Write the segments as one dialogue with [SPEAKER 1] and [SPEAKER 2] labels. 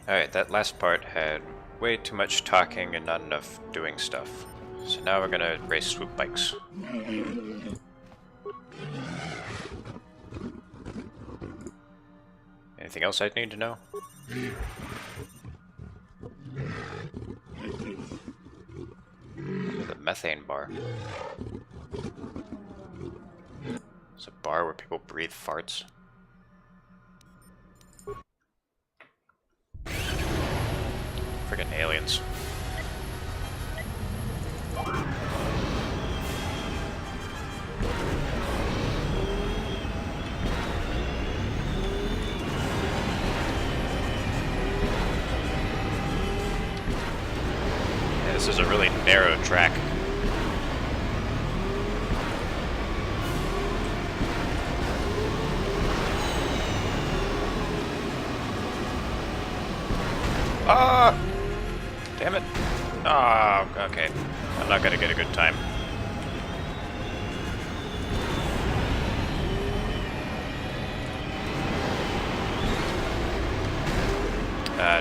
[SPEAKER 1] Alright, that last part had way too much talking and not enough doing stuff. So now we're gonna race swoop bikes. Anything else I'd need to know? The methane bar. It's a bar where people breathe farts. Friggin' aliens. Yeah, this is a really narrow track. Ah! Damn it. Ah, okay. I'm not gonna get a good time.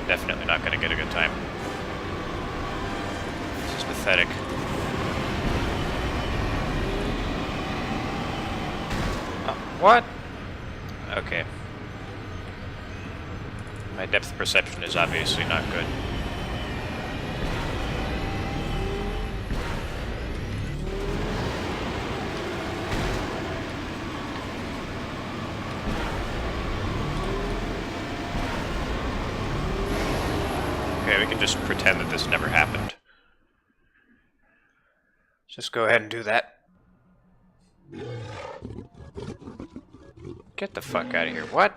[SPEAKER 1] Definitely not gonna get a good time. This is pathetic. What? Okay. My depth perception is obviously not good. Okay, we can just pretend that this never happened. Just go ahead and do that. Get the fuck out of here. What?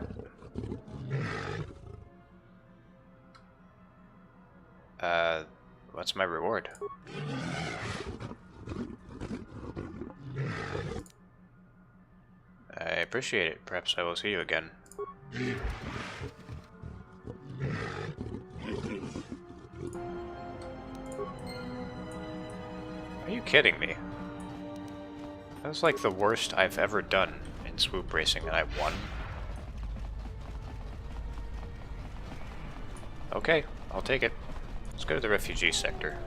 [SPEAKER 1] What's my reward? I appreciate it. Perhaps I will see you again. Are you kidding me? That was like the worst I've ever done in swoop racing, and I won? Okay, I'll take it. Let's go to the refugee sector.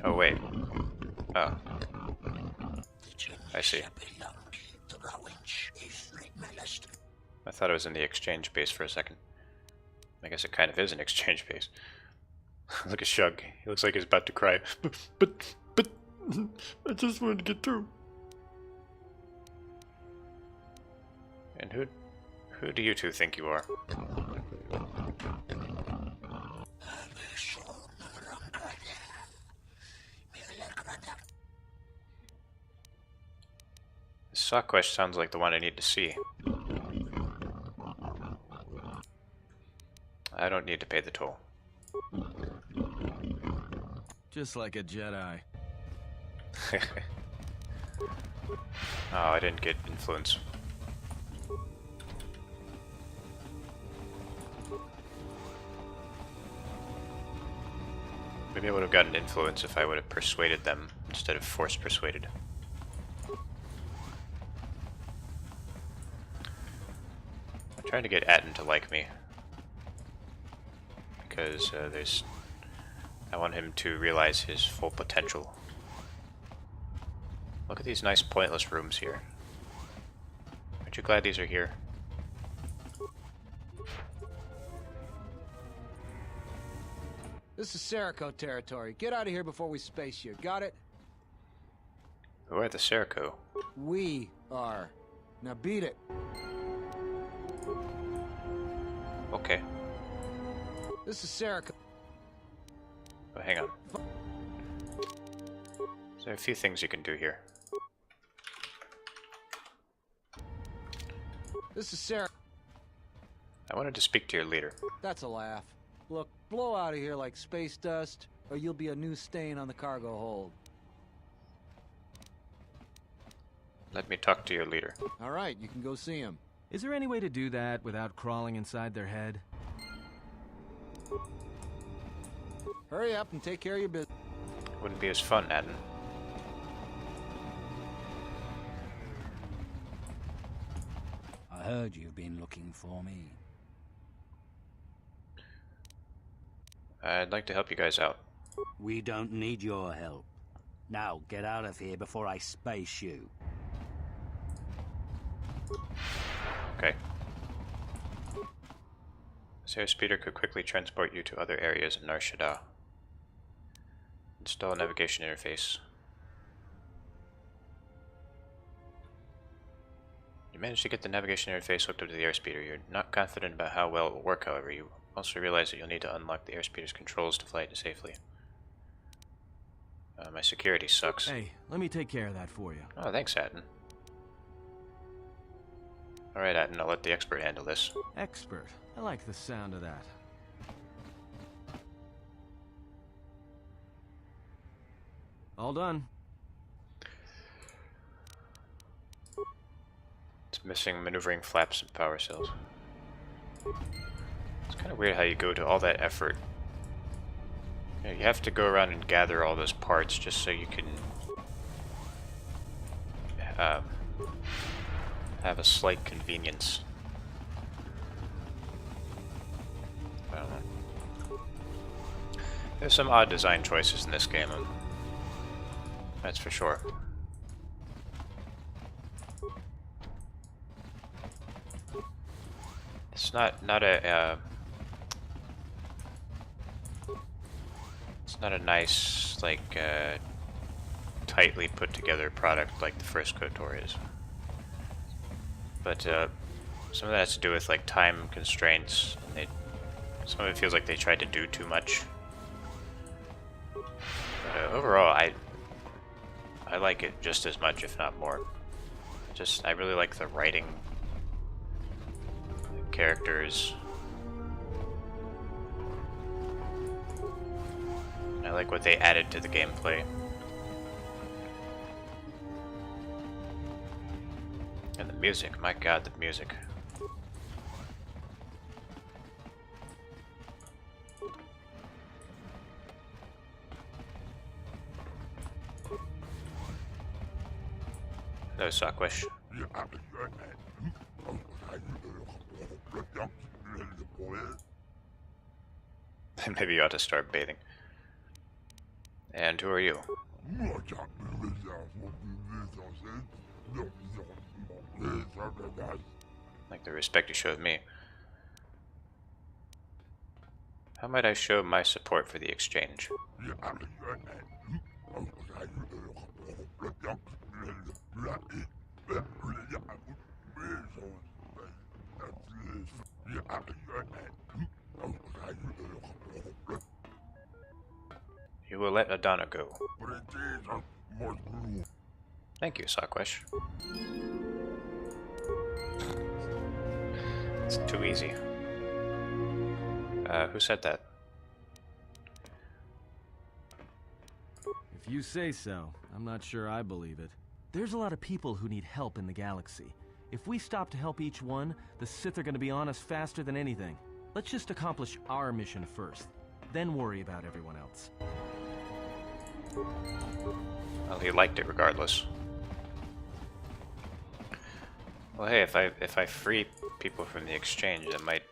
[SPEAKER 1] Oh, wait. Oh. I see. I thought it was in the exchange base for a second. I guess it kind of is an exchange base. Look at Shug. He looks like he's about to cry. But, I just wanted to get through. And who do you two think you are? This sock quest sounds like the one I need to see. I don't need to pay the toll.
[SPEAKER 2] Just like a Jedi.
[SPEAKER 1] Oh, I didn't get influence. Maybe I would have gotten influence if I would have persuaded them instead of force persuaded. I'm trying to get Atten to like me. Because I want him to realize his full potential. Look at these nice pointless rooms here. Aren't you glad these are here?
[SPEAKER 3] This is Serico territory. Get out of here before we space you. Got it?
[SPEAKER 1] Who are the Serico?
[SPEAKER 3] We are. Now beat it.
[SPEAKER 1] Okay.
[SPEAKER 3] This is Serico.
[SPEAKER 1] Oh, hang on. There are a few things you can do here.
[SPEAKER 3] This is Serico.
[SPEAKER 1] I wanted to speak to your leader.
[SPEAKER 3] That's a laugh. Look, blow out of here like space dust, or you'll be a new stain on the cargo hold.
[SPEAKER 1] Let me talk to your leader.
[SPEAKER 3] All right, you can go see him.
[SPEAKER 2] Is there any way to do that without crawling inside their head?
[SPEAKER 3] Hurry up and take care of your business.
[SPEAKER 1] Wouldn't be as fun, Adden.
[SPEAKER 4] I heard you've been looking for me.
[SPEAKER 1] I'd like to help you guys out.
[SPEAKER 4] We don't need your help. Now get out of here before I space you.
[SPEAKER 1] Okay. This airspeeder could quickly transport you to other areas in Nar Shaddaa. Install a navigation interface. You managed to get the navigation interface hooked up to the airspeeder. You're not confident about how well it will work, however. You also realize that you'll need to unlock the airspeeder's controls to fly it safely. My security sucks.
[SPEAKER 2] Hey, let me take care of that for you.
[SPEAKER 1] Oh, thanks, Adden. Alright, Adden, I'll let the expert handle this.
[SPEAKER 2] Expert. I like the sound of that. All done.
[SPEAKER 1] It's missing maneuvering flaps and power cells. It's kind of weird how you go to all that effort. You know, you have to go around and gather all those parts just so you can have a slight convenience. I don't know. There's some odd design choices in this game, that's for sure. It's not a it's not a nice, like, tightly put together product like the first KotOR is. But some of that has to do with like time constraints, and some of it feels like they tried to do too much. But overall, I like it just as much, if not more. I really like the writing, the characters. I like what they added to the gameplay. And the music, my god, the music. Hello, Sakwish. Maybe you ought to start bathing. And who are you? Like the respect you showed me. How might I show my support for the exchange? You will let Adana go. Thank you, Sakwish. It's too easy. Who said that?
[SPEAKER 2] If you say so, I'm not sure I believe it. There's a lot of people who need help in the galaxy. If we stop to help each one, the Sith are going to be on us faster than anything. Let's just accomplish our mission first, then worry about everyone else.
[SPEAKER 1] Well, he liked it regardless. Well, hey, if I free people from the exchange, that might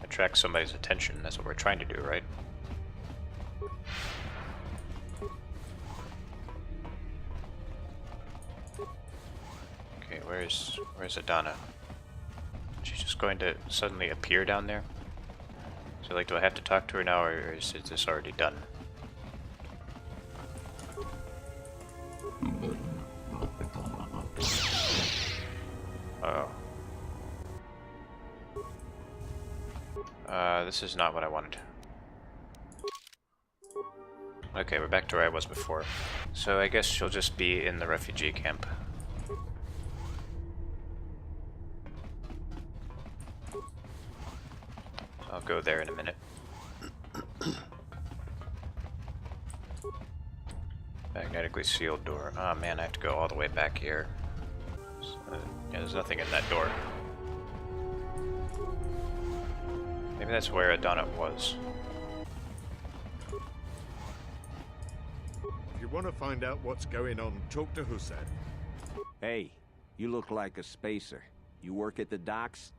[SPEAKER 1] attract somebody's attention. That's what we're trying to do, right? Okay, where's Adana? She's just going to suddenly appear down there? So, like, do I have to talk to her now, or is this already done? Uh-oh. This is not what I wanted. Okay, we're back to where I was before. So I guess she'll just be in the refugee camp. I'll go there in a minute. Magnetically sealed door. Oh man, I have to go all the way back here. So, yeah, there's nothing in that door. Maybe that's where Adana was.
[SPEAKER 5] If you want to find out what's going on, talk to Hussein.
[SPEAKER 6] Hey, you look like a spacer. You work at the docks?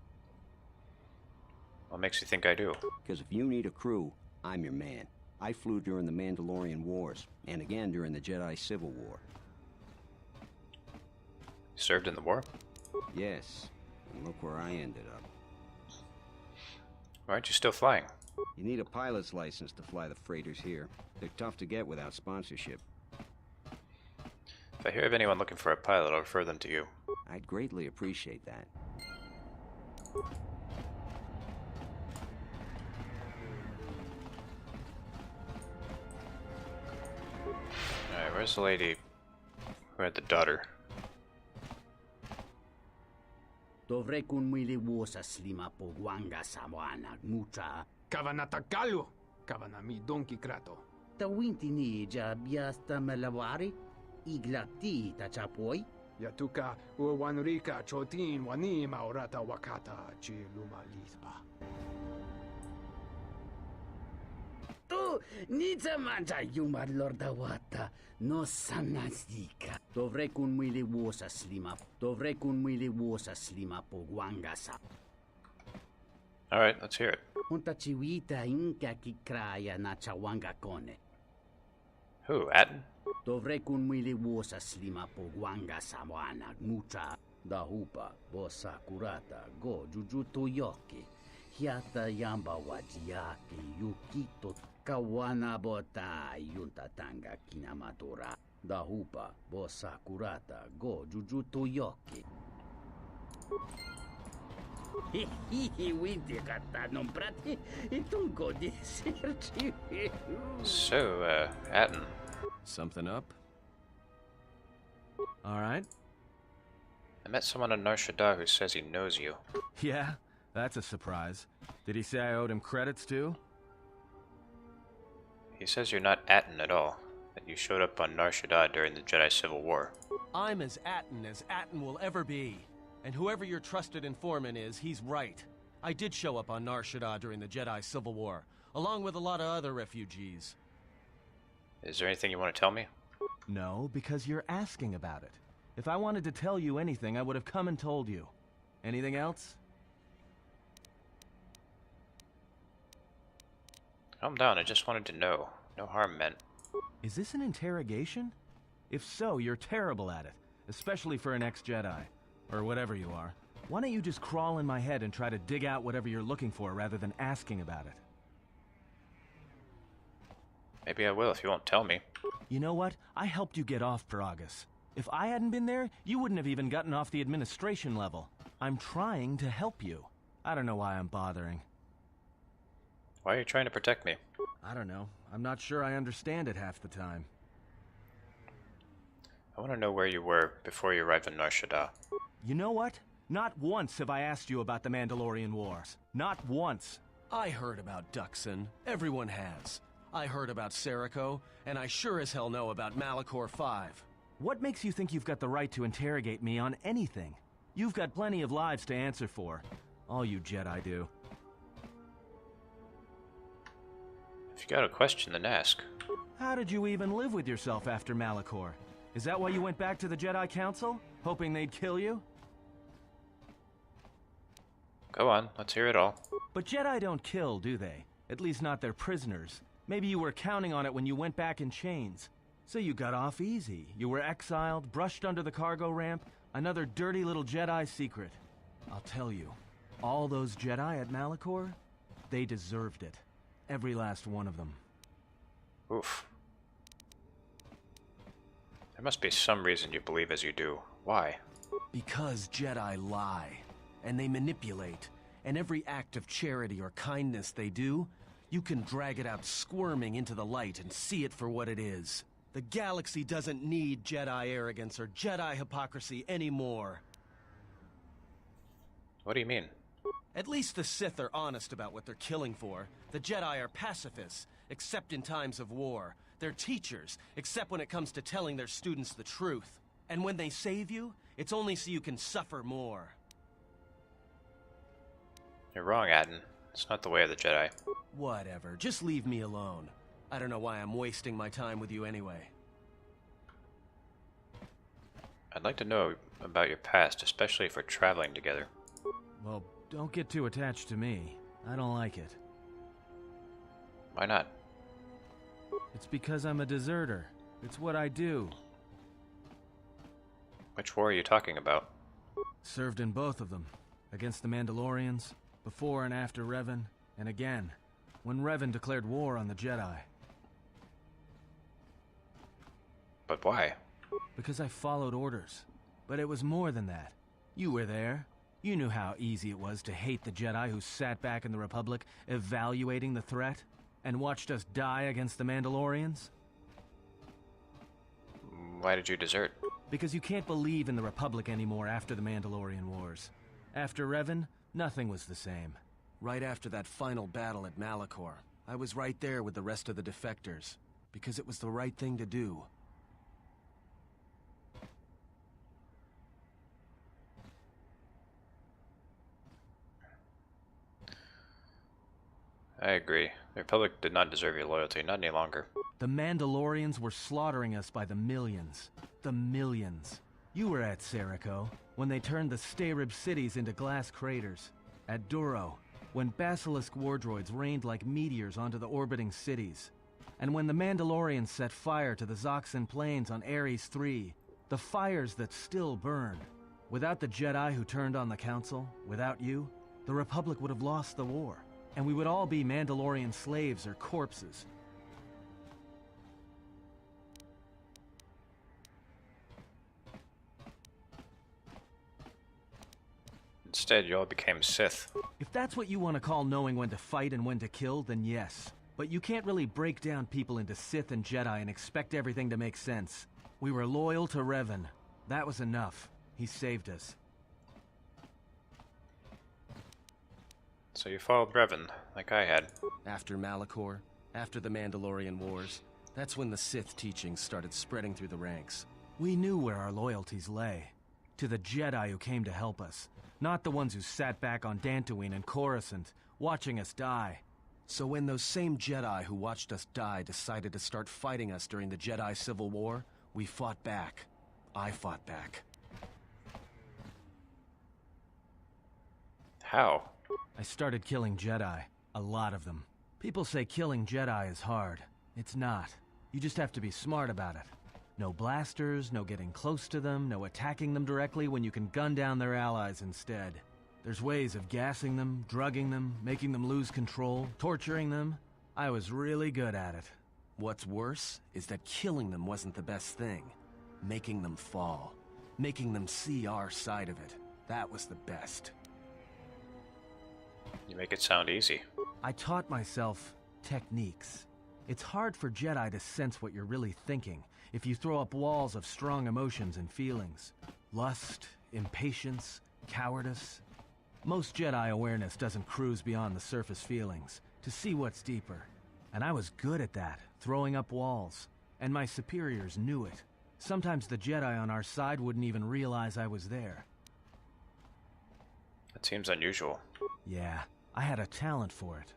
[SPEAKER 1] What makes you think I do?
[SPEAKER 6] Because if you need a crew, I'm your man. I flew during the Mandalorian Wars, and again during the Jedi Civil War.
[SPEAKER 1] Served in the war?
[SPEAKER 6] Yes, and look where I ended up.
[SPEAKER 1] Why aren't you still flying?
[SPEAKER 6] You need a pilot's license to fly the freighters here. They're tough to get without sponsorship.
[SPEAKER 1] If I hear of anyone looking for a pilot, I'll refer them to you.
[SPEAKER 6] I'd greatly appreciate that.
[SPEAKER 1] Alright, where's the lady who had the daughter?
[SPEAKER 4] Dovrei kun mili wuosa slima po guanga sawana mucha.
[SPEAKER 7] Kavana takalu, kavana mi donki krato.
[SPEAKER 4] Ta winti ni ja biasta malawari. Iglati ta chapoi.
[SPEAKER 7] Yatuka uwanrika chotin wani maurata wakata chi luma lisba.
[SPEAKER 4] Tu nita manja yuma lorda wata no sanasika. Dovrei kun mili wuosa slima. Dovrei kun mili wuosa slima po guanga sa.
[SPEAKER 1] Alright, let's hear it.
[SPEAKER 4] Unta chiwita inka kikraya na chawanga kone.
[SPEAKER 1] Who, Atten?
[SPEAKER 4] Dovrei kun mili wuosa slima po guanga sawana mucha. Da hupa bosa kurata go jujuto yoki. Hiata yamba wajiaki yukito kawana bota yunta tanga kinamatura. Da hupa bosa kurata go jujuto yoki. Hihi winti kata non prati itungo disirci.
[SPEAKER 1] So, Atten.
[SPEAKER 2] Something up? Alright.
[SPEAKER 1] I met someone on Nar Shaddaa who says he knows you.
[SPEAKER 2] Yeah, that's a surprise. Did he say I owed him credits too?
[SPEAKER 1] He says you're not Atten at all, that you showed up on Nar Shaddaa during the Jedi Civil War.
[SPEAKER 2] I'm as Atten will ever be. And whoever your trusted informant is, he's right. I did show up on Nar Shaddaa during the Jedi Civil War, along with a lot of other refugees.
[SPEAKER 1] Is there anything you want to tell me?
[SPEAKER 2] No, because you're asking about it. If I wanted to tell you anything, I would have come and told you. Anything else?
[SPEAKER 1] Calm down, I just wanted to know. No harm meant.
[SPEAKER 2] Is this an interrogation? If so, you're terrible at it, especially for an ex-Jedi. Or whatever you are. Why don't you just crawl in my head and try to dig out whatever you're looking for rather than asking about it?
[SPEAKER 1] Maybe I will if you won't tell me.
[SPEAKER 2] You know what? I helped you get off Peragus. If I hadn't been there, you wouldn't have even gotten off the administration level. I'm trying to help you. I don't know why I'm bothering.
[SPEAKER 1] Why are you trying to protect me?
[SPEAKER 2] I don't know. I'm not sure I understand it half the time.
[SPEAKER 1] I want to know where you were before you arrived in Nar Shaddaa.
[SPEAKER 2] You know what? Not once have I asked you about the Mandalorian Wars. Not once. I heard about Duxon. Everyone has. I heard about Serico, and I sure as hell know about Malachor 5. What makes you think you've got the right to interrogate me on anything? You've got plenty of lives to answer for. All you Jedi do.
[SPEAKER 1] If you got a question, then ask.
[SPEAKER 2] How did you even live with yourself after Malachor? Is that why you went back to the Jedi Council? Hoping they'd kill you?
[SPEAKER 1] Go on, let's hear it all.
[SPEAKER 2] But Jedi don't kill, do they? At least not their prisoners. Maybe you were counting on it when you went back in chains. So you got off easy. You were exiled, brushed under the cargo ramp, another dirty little Jedi secret. I'll tell you, all those Jedi at Malachor, they deserved it. Every last one of them.
[SPEAKER 1] Oof. There must be some reason you believe as you do. Why?
[SPEAKER 2] Because Jedi lie, and they manipulate, and every act of charity or kindness they do, you can drag it out squirming into the light and see it for what it is. The galaxy doesn't need Jedi arrogance or Jedi hypocrisy anymore.
[SPEAKER 1] What do you mean?
[SPEAKER 2] At least the Sith are honest about what they're killing for. The Jedi are pacifists, except in times of war. They're teachers, except when it comes to telling their students the truth. And when they save you, it's only so you can suffer more.
[SPEAKER 1] You're wrong, Atten. It's not the way of the Jedi.
[SPEAKER 2] Whatever, just leave me alone. I don't know why I'm wasting my time with you anyway.
[SPEAKER 1] I'd like to know about your past, especially if we're traveling together.
[SPEAKER 2] Well, don't get too attached to me. I don't like it.
[SPEAKER 1] Why not?
[SPEAKER 2] It's because I'm a deserter. It's what I do.
[SPEAKER 1] Which war are you talking about?
[SPEAKER 2] Served in both of them. Against the Mandalorians, before and after Revan, and again, when Revan declared war on the Jedi.
[SPEAKER 1] But why?
[SPEAKER 2] Because I followed orders. But it was more than that. You were there. You knew how easy it was to hate the Jedi who sat back in the Republic, evaluating the threat, and watched us die against the Mandalorians.
[SPEAKER 1] Why did you desert?
[SPEAKER 2] Because you can't believe in the Republic anymore after the Mandalorian Wars. After Revan, nothing was the same. Right after that final battle at Malachor, I was right there with the rest of the defectors, because it was the right thing to do.
[SPEAKER 1] I agree. The Republic did not deserve your loyalty, not any longer.
[SPEAKER 2] The Mandalorians were slaughtering us by the millions. The millions. You were at Serico, when they turned the Stayrib cities into glass craters. At Duro, when Basilisk wardroids rained like meteors onto the orbiting cities. And when the Mandalorians set fire to the Zoxan plains on Ares III. The fires that still burn. Without the Jedi who turned on the Council, without you, the Republic would have lost the war. And we would all be Mandalorian slaves or corpses.
[SPEAKER 1] Instead, you all became Sith.
[SPEAKER 2] If that's what you want to call knowing when to fight and when to kill, then yes. But you can't really break down people into Sith and Jedi and expect everything to make sense. We were loyal to Revan. That was enough. He saved us.
[SPEAKER 1] So you followed Revan, like I had.
[SPEAKER 2] After Malachor, after the Mandalorian Wars, that's when the Sith teachings started spreading through the ranks. We knew where our loyalties lay. To the Jedi who came to help us. Not the ones who sat back on Dantooine and Coruscant, watching us die. So when those same Jedi who watched us die decided to start fighting us during the Jedi Civil War, we fought back. I fought back.
[SPEAKER 1] How?
[SPEAKER 2] I started killing Jedi. A lot of them. People say killing Jedi is hard. It's not. You just have to be smart about it. No blasters, no getting close to them, no attacking them directly when you can gun down their allies instead. There's ways of gassing them, drugging them, making them lose control, torturing them. I was really good at it. What's worse is that killing them wasn't the best thing. Making them fall. Making them see our side of it. That was the best.
[SPEAKER 1] You make it sound easy.
[SPEAKER 2] I taught myself techniques. It's hard for Jedi to sense what you're really thinking if you throw up walls of strong emotions and feelings. Lust, impatience, cowardice. Most Jedi awareness doesn't cruise beyond the surface feelings, to see what's deeper. And I was good at that, throwing up walls. And my superiors knew it. Sometimes the Jedi on our side wouldn't even realize I was there.
[SPEAKER 1] That seems unusual.
[SPEAKER 2] Yeah, I had a talent for it.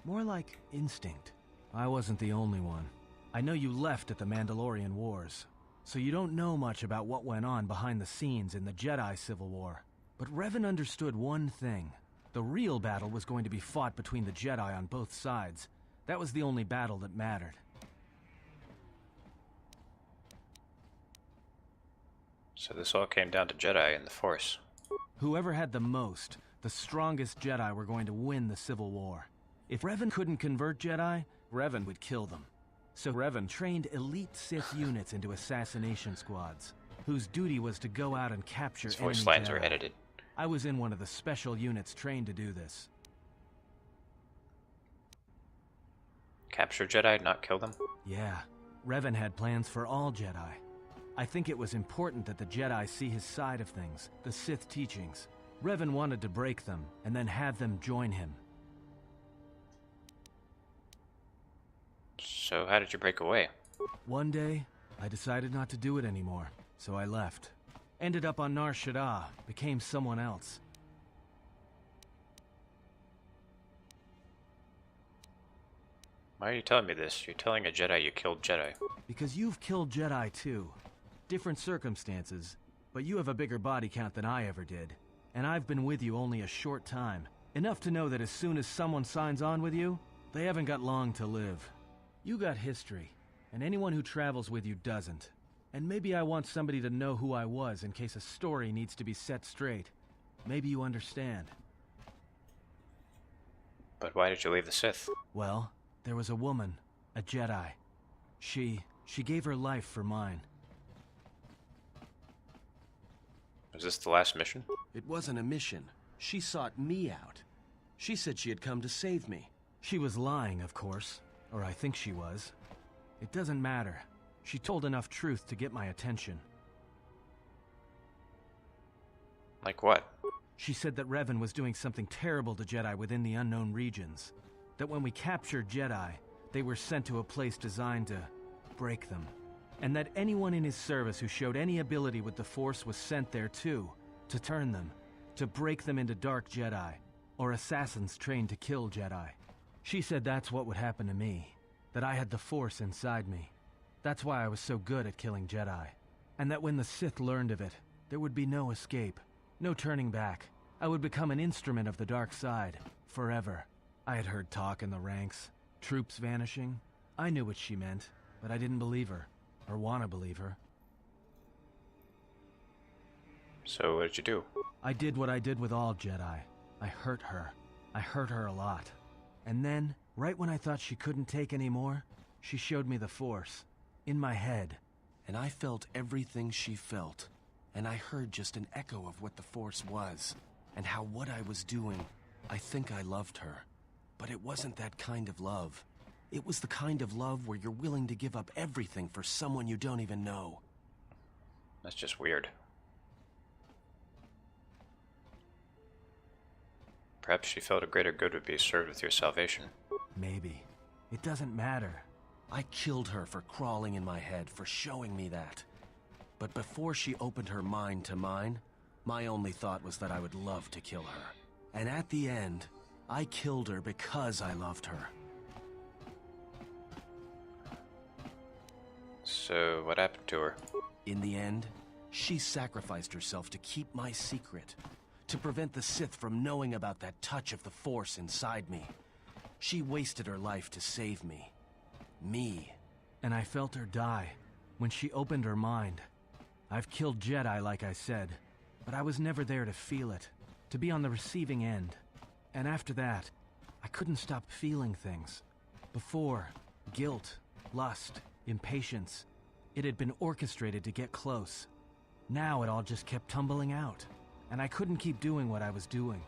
[SPEAKER 2] More like instinct. I wasn't the only one. I know you left at the Mandalorian Wars, so you don't know much about what went on behind the scenes in the Jedi Civil War. But Revan understood one thing. The real battle was going to be fought between the Jedi on both sides. That was the only battle that mattered.
[SPEAKER 1] So this all came down to Jedi and the Force.
[SPEAKER 2] Whoever had the most, the strongest Jedi were going to win the Civil War. If Revan couldn't convert Jedi, Revan would kill them. So Revan trained elite Sith units into assassination squads, whose duty was to go out and capture
[SPEAKER 1] His
[SPEAKER 2] enemy
[SPEAKER 1] voice lines
[SPEAKER 2] Jedi.
[SPEAKER 1] are edited.
[SPEAKER 2] I was in one of the special units trained to do this.
[SPEAKER 1] Capture Jedi, not kill them?
[SPEAKER 2] Yeah, Revan had plans for all Jedi. I think it was important that the Jedi see his side of things, the Sith teachings. Revan wanted to break them, and then have them join him.
[SPEAKER 1] So how did you break away?
[SPEAKER 2] One day, I decided not to do it anymore, so I left. Ended up on Nar Shaddaa, became someone else.
[SPEAKER 1] Why are you telling me this? You're telling a Jedi you killed Jedi.
[SPEAKER 2] Because you've killed Jedi too. Different circumstances, but you have a bigger body count than I ever did. And I've been with you only a short time. Enough to know that as soon as someone signs on with you, they haven't got long to live. You got history, and anyone who travels with you doesn't. And maybe I want somebody to know who I was in case a story needs to be set straight. Maybe you understand.
[SPEAKER 1] But why did you leave the Sith?
[SPEAKER 2] Well, there was a woman, a Jedi. She gave her life for mine.
[SPEAKER 1] Was this the last mission?
[SPEAKER 8] It wasn't a mission. She sought me out. She said she had come to save me.
[SPEAKER 2] She was lying, of course. Or I think she was. It doesn't matter. She told enough truth to get my attention.
[SPEAKER 1] Like what?
[SPEAKER 2] She said that Revan was doing something terrible to Jedi within the unknown regions. That when we captured Jedi, they were sent to a place designed to break them. And that anyone in his service who showed any ability with the Force was sent there too, to turn them, to break them into dark Jedi, or assassins trained to kill Jedi. She said that's what would happen to me, that I had the Force inside me. That's why I was so good at killing Jedi. And that when the Sith learned of it, there would be no escape, no turning back. I would become an instrument of the dark side, forever. I had heard talk in the ranks, troops vanishing. I knew what she meant, but I didn't believe her, or want to believe her.
[SPEAKER 1] So what did you do?
[SPEAKER 2] I did what I did with all Jedi. I hurt her. I hurt her a lot. And then, right when I thought she couldn't take any more, she showed me the Force. In my head.
[SPEAKER 8] And I felt everything she felt. And I heard just an echo of what the Force was. And how what I was doing, I think I loved her. But it wasn't that kind of love. It was the kind of love where you're willing to give up everything for someone you don't even know.
[SPEAKER 1] That's just weird. Perhaps she felt a greater good would be served with your salvation.
[SPEAKER 2] Maybe. It doesn't matter.
[SPEAKER 8] I killed her for crawling in my head, for showing me that. But before she opened her mind to mine, my only thought was that I would love to kill her. And at the end, I killed her because I loved her.
[SPEAKER 1] So, what happened to her?
[SPEAKER 8] In the end, she sacrificed herself to keep my secret, to prevent the Sith from knowing about that touch of the Force inside me. She wasted her life to save me. Me.
[SPEAKER 2] And I felt her die when she opened her mind. I've killed Jedi, like I said, but I was never there to feel it, to be on the receiving end. And after that, I couldn't stop feeling things. Before, guilt, lust, impatience. It had been orchestrated to get close. Now it all just kept tumbling out, and I couldn't keep doing what I was doing.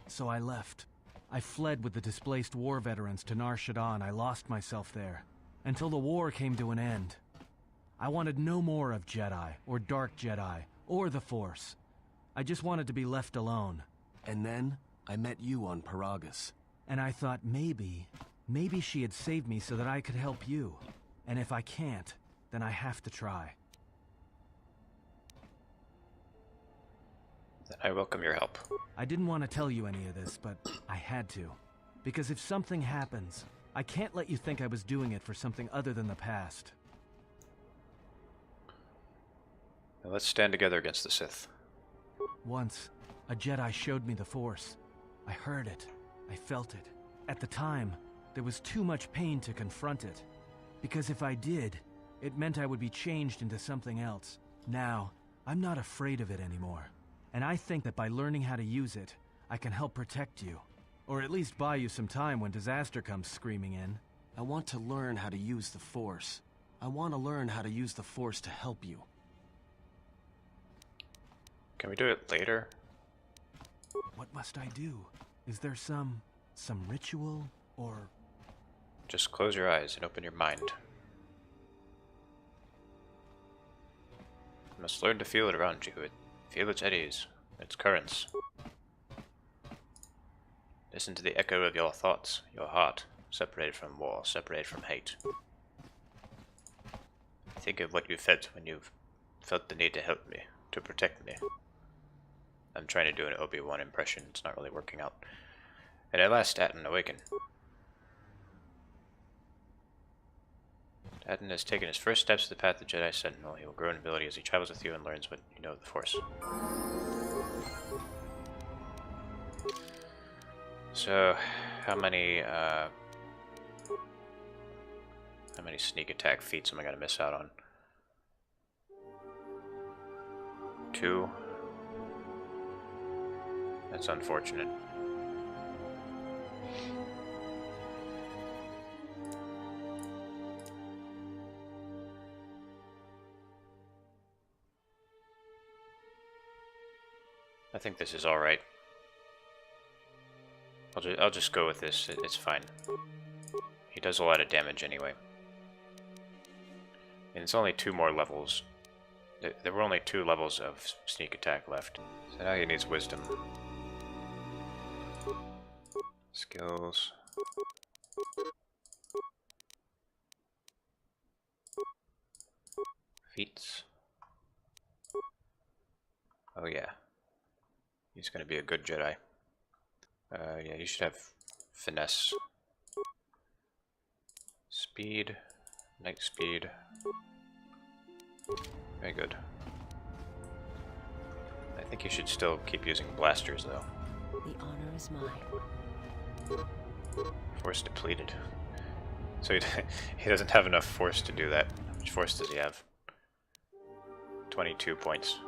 [SPEAKER 2] So I left. I fled with the displaced war veterans to Nar Shaddaa, and I lost myself there. Until the war came to an end. I wanted no more of Jedi, or Dark Jedi, or the Force. I just wanted to be left alone.
[SPEAKER 8] And then, I met you on Paragus.
[SPEAKER 2] And I thought maybe she had saved me so that I could help you. And if I can't, then I have to try.
[SPEAKER 1] Then I welcome your help.
[SPEAKER 2] I didn't want to tell you any of this, but I had to. Because if something happens, I can't let you think I was doing it for something other than the past.
[SPEAKER 1] Now let's stand together against the Sith.
[SPEAKER 2] Once, a Jedi showed me the Force. I heard it. I felt it. At the time, there was too much pain to confront it. Because if I did, it meant I would be changed into something else. Now, I'm not afraid of it anymore. And I think that by learning how to use it, I can help protect you. Or at least buy you some time when disaster comes screaming in.
[SPEAKER 8] I want to learn how to use the Force. I want to learn how to use the Force to help you.
[SPEAKER 1] Can we do it later?
[SPEAKER 2] What must I do? Is there some ritual, or...
[SPEAKER 1] Just close your eyes and open your mind. You must learn to feel it around you. Feel its eddies, its currents. Listen to the echo of your thoughts, your heart, separated from war, separated from hate. Think of what you felt when you felt the need to help me, to protect me. I'm trying to do an Obi-Wan impression, it's not really working out. And at last Atten awaken. Eden has taken his first steps to the path of the Jedi Sentinel. He will grow in ability as he travels with you and learns what you know of the Force. So, how many sneak attack feats am I gonna miss out on? 2. That's unfortunate. I think this is alright. I'll just go with this. It's fine. He does a lot of damage anyway. And it's only 2 more levels. There were only 2 levels of sneak attack left. So now he needs wisdom. Skills. Feats. Oh yeah. He's gonna be a good Jedi. Yeah, you should have finesse. Speed. Night speed. Very good. I think you should still keep using blasters though.
[SPEAKER 9] The honor is mine.
[SPEAKER 1] Force depleted. So he doesn't have enough force to do that. How much force does he have? 22 points.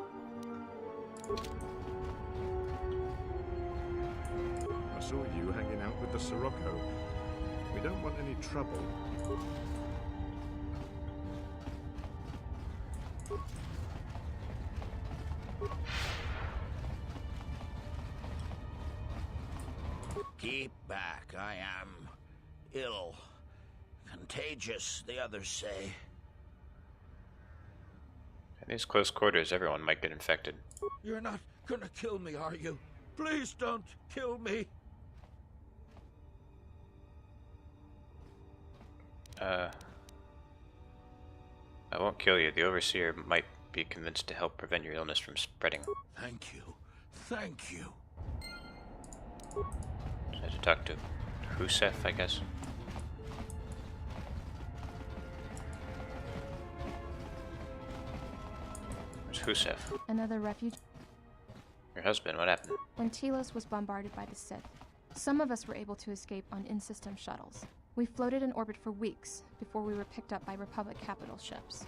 [SPEAKER 5] I saw you hanging out with the Sirocco. We don't want any trouble.
[SPEAKER 10] Keep back, I am ill. Contagious, the others say.
[SPEAKER 1] In these close quarters, everyone might get infected.
[SPEAKER 10] You're not gonna kill me, are you? Please don't kill me.
[SPEAKER 1] I won't kill you. The Overseer might be convinced to help prevent your illness from spreading.
[SPEAKER 10] Thank you. Thank you.
[SPEAKER 1] I had to talk to Husef, I guess. Where's Husef?
[SPEAKER 11] Another refuge.
[SPEAKER 1] Your husband, what happened?
[SPEAKER 11] When Telos was bombarded by the Sith, some of us were able to escape on in-system shuttles. We floated in orbit for weeks before we were picked up by Republic capital ships.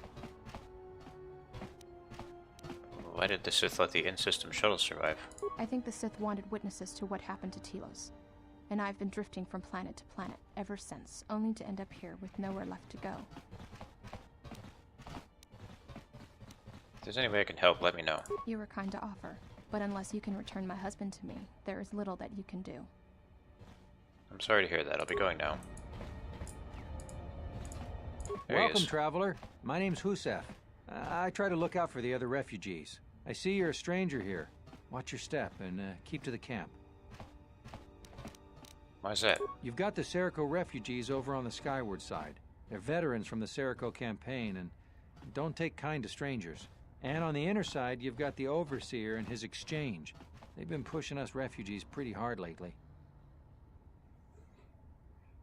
[SPEAKER 1] Why did the Sith let the in-system shuttle survive?
[SPEAKER 11] I think the Sith wanted witnesses to what happened to Telos. And I've been drifting from planet to planet ever since, only to end up here with nowhere left to go.
[SPEAKER 1] If there's any way I can help, let me know.
[SPEAKER 11] You were kind to offer, but unless you can return my husband to me, there is little that you can do.
[SPEAKER 1] I'm sorry to hear that. I'll be going now. There he
[SPEAKER 3] Welcome,
[SPEAKER 1] is.
[SPEAKER 3] traveler. My name's Husef. I try to look out for the other refugees. I see you're a stranger here. Watch your step and keep to the camp.
[SPEAKER 1] Why's that?
[SPEAKER 3] You've got the Serico refugees over on the skyward side. They're veterans from the Serico campaign and don't take kind to strangers. And on the inner side, you've got the Overseer and his exchange. They've been pushing us refugees pretty hard lately.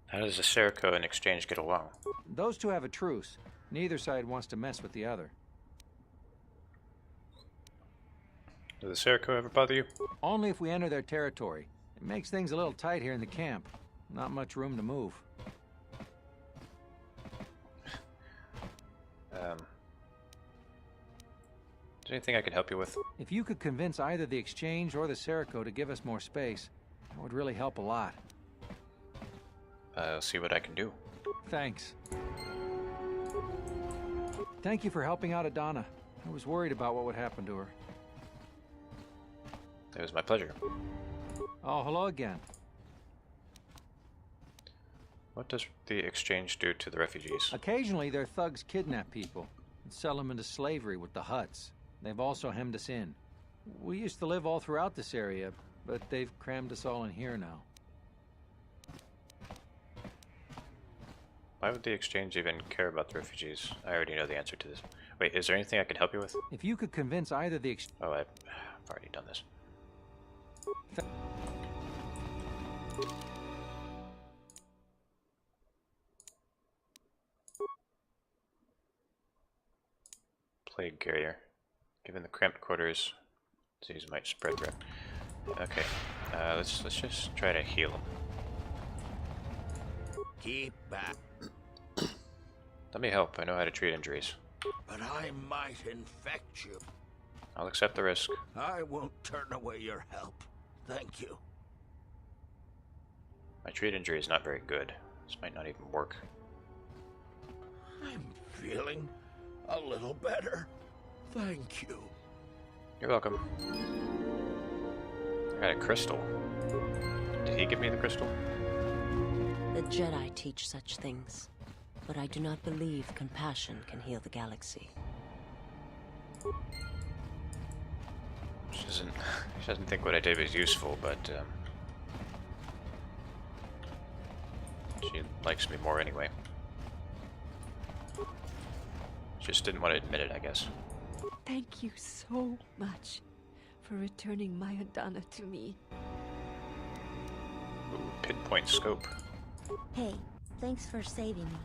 [SPEAKER 1] How does the Serico and Exchange get along?
[SPEAKER 3] Those two have a truce. Neither side wants to mess with the other.
[SPEAKER 1] Does the Serico ever bother you?
[SPEAKER 3] Only if we enter their territory. It makes things a little tight here in the camp. Not much room to move.
[SPEAKER 1] Is there anything I can help you with?
[SPEAKER 3] If you could convince either the Exchange or the Serico to give us more space, that would really help a lot.
[SPEAKER 1] I'll see what I can do.
[SPEAKER 3] Thanks. Thank you for helping out Adana. I was worried about what would happen to her.
[SPEAKER 1] It was my pleasure.
[SPEAKER 3] Oh, hello again.
[SPEAKER 1] What does the Exchange do to the refugees?
[SPEAKER 3] Occasionally, their thugs kidnap people and sell them into slavery with the Hutts. They've also hemmed us in. We used to live all throughout this area, but they've crammed us all in here now.
[SPEAKER 1] Why would the Exchange even care about the refugees? I already know the answer to this. Wait, is there anything I can help you with?
[SPEAKER 3] If you could convince either the
[SPEAKER 1] Oh, I've already done this. plague carrier. Given the cramped quarters, disease might spread. Okay, let's just try to heal him.
[SPEAKER 10] Keep back.
[SPEAKER 1] Let me help. I know how to treat injuries.
[SPEAKER 10] But I might infect you.
[SPEAKER 1] I'll accept the risk.
[SPEAKER 10] I won't turn away your help. Thank you.
[SPEAKER 1] My treat injury is not very good. This might not even work.
[SPEAKER 10] I'm feeling a little better. Thank you.
[SPEAKER 1] You're welcome. I got a crystal. Did he give me the crystal?
[SPEAKER 9] The Jedi teach such things, but I do not believe compassion can heal the galaxy.
[SPEAKER 1] She doesn't think what I did was useful, but she likes me more anyway. Just didn't want to admit it, I guess.
[SPEAKER 12] Thank you so much for returning my Adana to me.
[SPEAKER 1] Ooh, pinpoint scope.
[SPEAKER 13] Hey, thanks for saving me.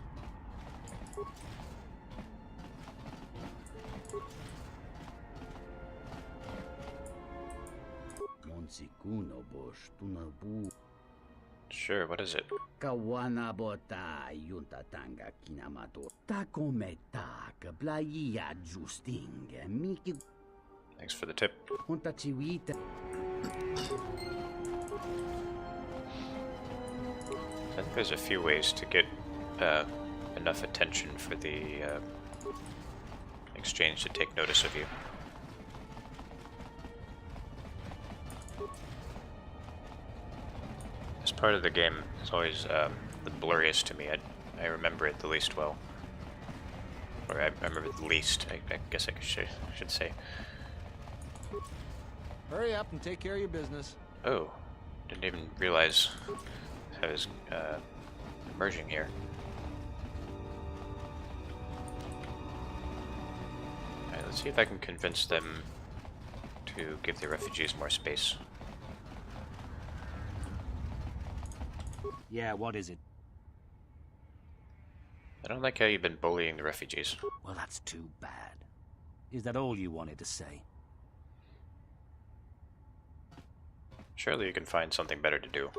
[SPEAKER 1] Sure, what is it?
[SPEAKER 4] Kawanabota yuntatanga kinamato. Takometaka blaia justing miki.
[SPEAKER 1] Thanks for the tip.
[SPEAKER 4] Hontachiwita.
[SPEAKER 1] I think there's a few ways to get enough attention for the exchange to take notice of you. This part of the game is always the blurriest to me. I remember it the least well. Or I remember it the least, I guess I should say.
[SPEAKER 2] Hurry up and take care of your business.
[SPEAKER 1] Oh, didn't even realize I was emerging here. Alright, let's see if I can convince them to give the refugees more space.
[SPEAKER 4] Yeah, what is it?
[SPEAKER 1] I don't like how you've been bullying the refugees.
[SPEAKER 4] Well, that's too bad. Is that all you wanted to say?
[SPEAKER 1] Surely you can find something better to do.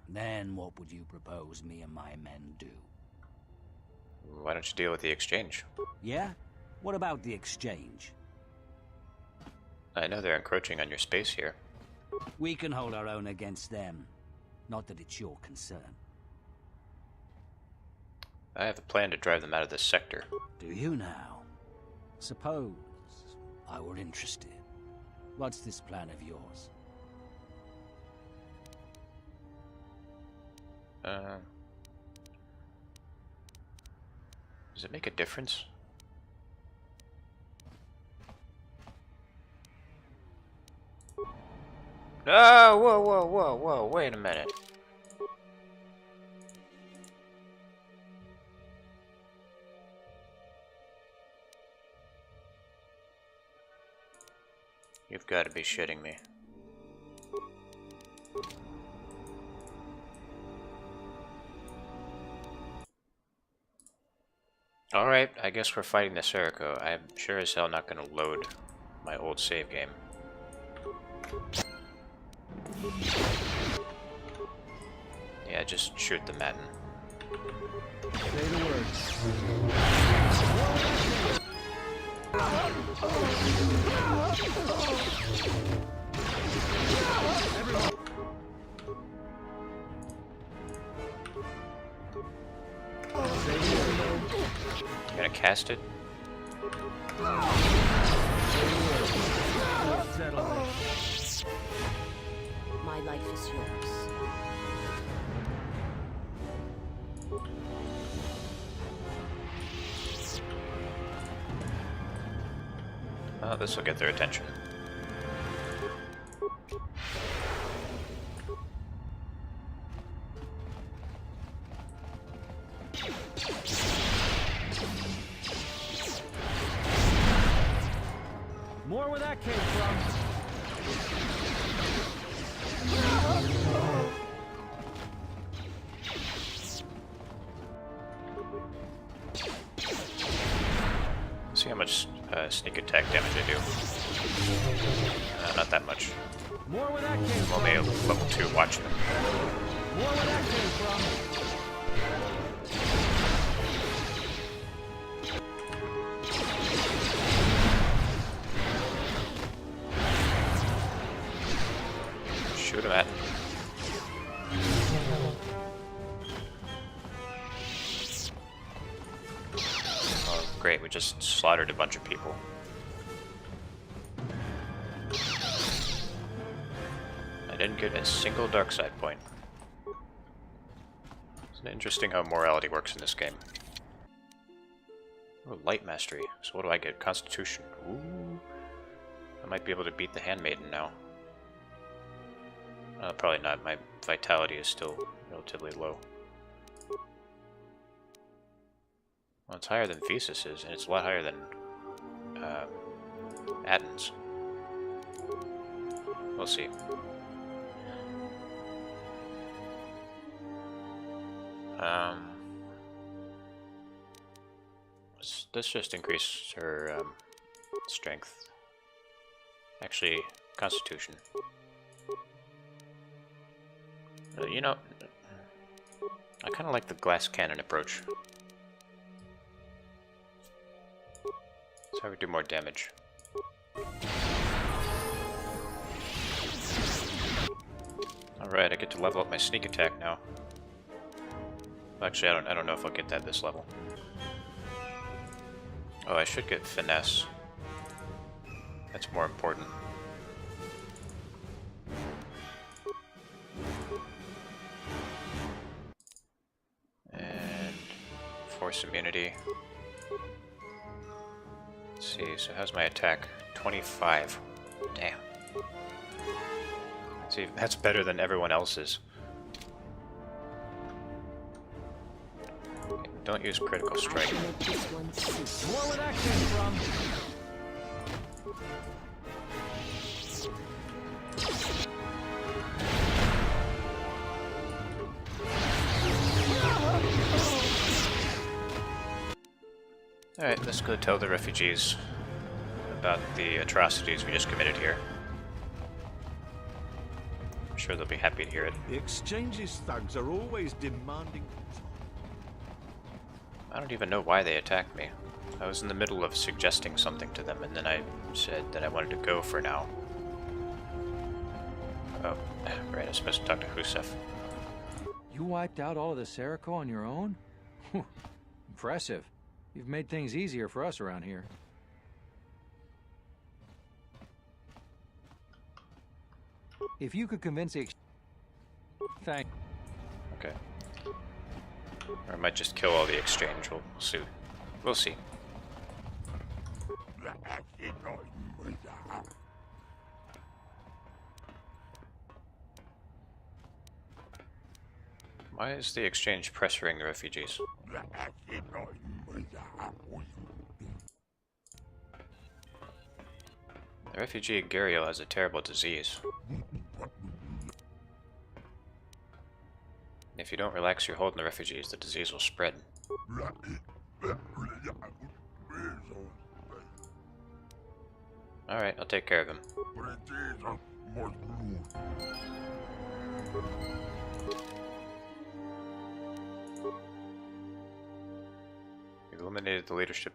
[SPEAKER 4] Then what would you propose me and my men do?
[SPEAKER 1] Why don't you deal with the exchange?
[SPEAKER 4] Yeah? What about the exchange?
[SPEAKER 1] I know they're encroaching on your space here.
[SPEAKER 4] We can hold our own against them. Not that it's your concern.
[SPEAKER 1] I have a plan to drive them out of this sector.
[SPEAKER 4] Do you now? Suppose I were interested. What's this plan of yours?
[SPEAKER 1] Does it make a difference? Oh, whoa, wait a minute. You've got to be shitting me. Alright, I guess we're fighting the Serico. I'm sure as hell not gonna load my old save game. Yeah, just shoot the Madden.
[SPEAKER 2] Say the word.
[SPEAKER 1] You gonna cast it?
[SPEAKER 9] My life is yours.
[SPEAKER 1] Oh, this will get their attention.
[SPEAKER 2] More where that came from.
[SPEAKER 1] See how much sneak attack damage I do. Not that much.
[SPEAKER 2] More where that came
[SPEAKER 1] I'm only a level 2 watching them.
[SPEAKER 2] More where that came from.
[SPEAKER 1] Shoot him at. Oh, great, we just slaughtered a bunch of people. I didn't get a single dark side point. Isn't it interesting how morality works in this game? Oh, light mastery. So what do I get? Constitution. Ooh. I might be able to beat the handmaiden now. Probably not. My vitality is still relatively low. Well, it's higher than Visis's, and it's a lot higher than Atten's. We'll see. Let's just increase her strength. Actually, Constitution. You know, I kind of like the glass cannon approach. Let's have her do more damage. Alright, I get to level up my sneak attack now. Actually, I don't know if I'll get that this level. Oh, I should get finesse. That's more important. And force immunity. Let's see, so how's my attack? 25. Damn. See, that's better than everyone else's. Okay, don't use critical strike.
[SPEAKER 2] More where that came from.
[SPEAKER 1] Alright, let's go tell the refugees about the atrocities we just committed here. I'm sure they'll be happy to hear it.
[SPEAKER 10] The Exchange's thugs are always demanding...
[SPEAKER 1] I don't even know why they attacked me. I was in the middle of suggesting something to them, and then I said that I wanted to go for now. Oh, right, I was supposed to talk to Husef.
[SPEAKER 3] You wiped out all of the Serico on your own? Impressive. You've made things easier for us around here. If you could convince the... Thank...
[SPEAKER 1] Okay. Or I might just kill all the exchange. We'll see. We'll see. Why is the exchange pressuring the refugees? The refugee Gariel has a terrible disease. If you don't relax your hold on the refugees, the disease will spread. Alright, I'll take care of him. You've eliminated the leadership.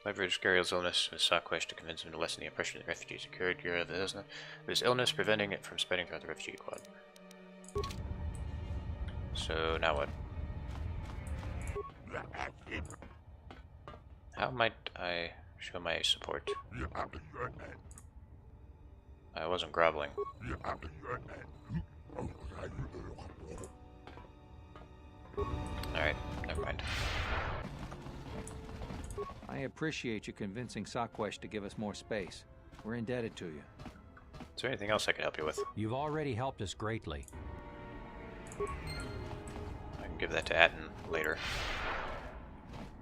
[SPEAKER 1] Leverage Gariel's illness with Sakwesh to convince him to lessen the oppression of the refugees. Cured Gariel of his illness, preventing it from spreading throughout the refugee quad. So, now what? How might I show my support? I wasn't groveling. Alright, never mind.
[SPEAKER 3] I appreciate you convincing Sakwesh to give us more space. We're indebted to you.
[SPEAKER 1] Is there anything else I can help you with?
[SPEAKER 3] You've already helped us greatly.
[SPEAKER 1] I can give that to Atten later.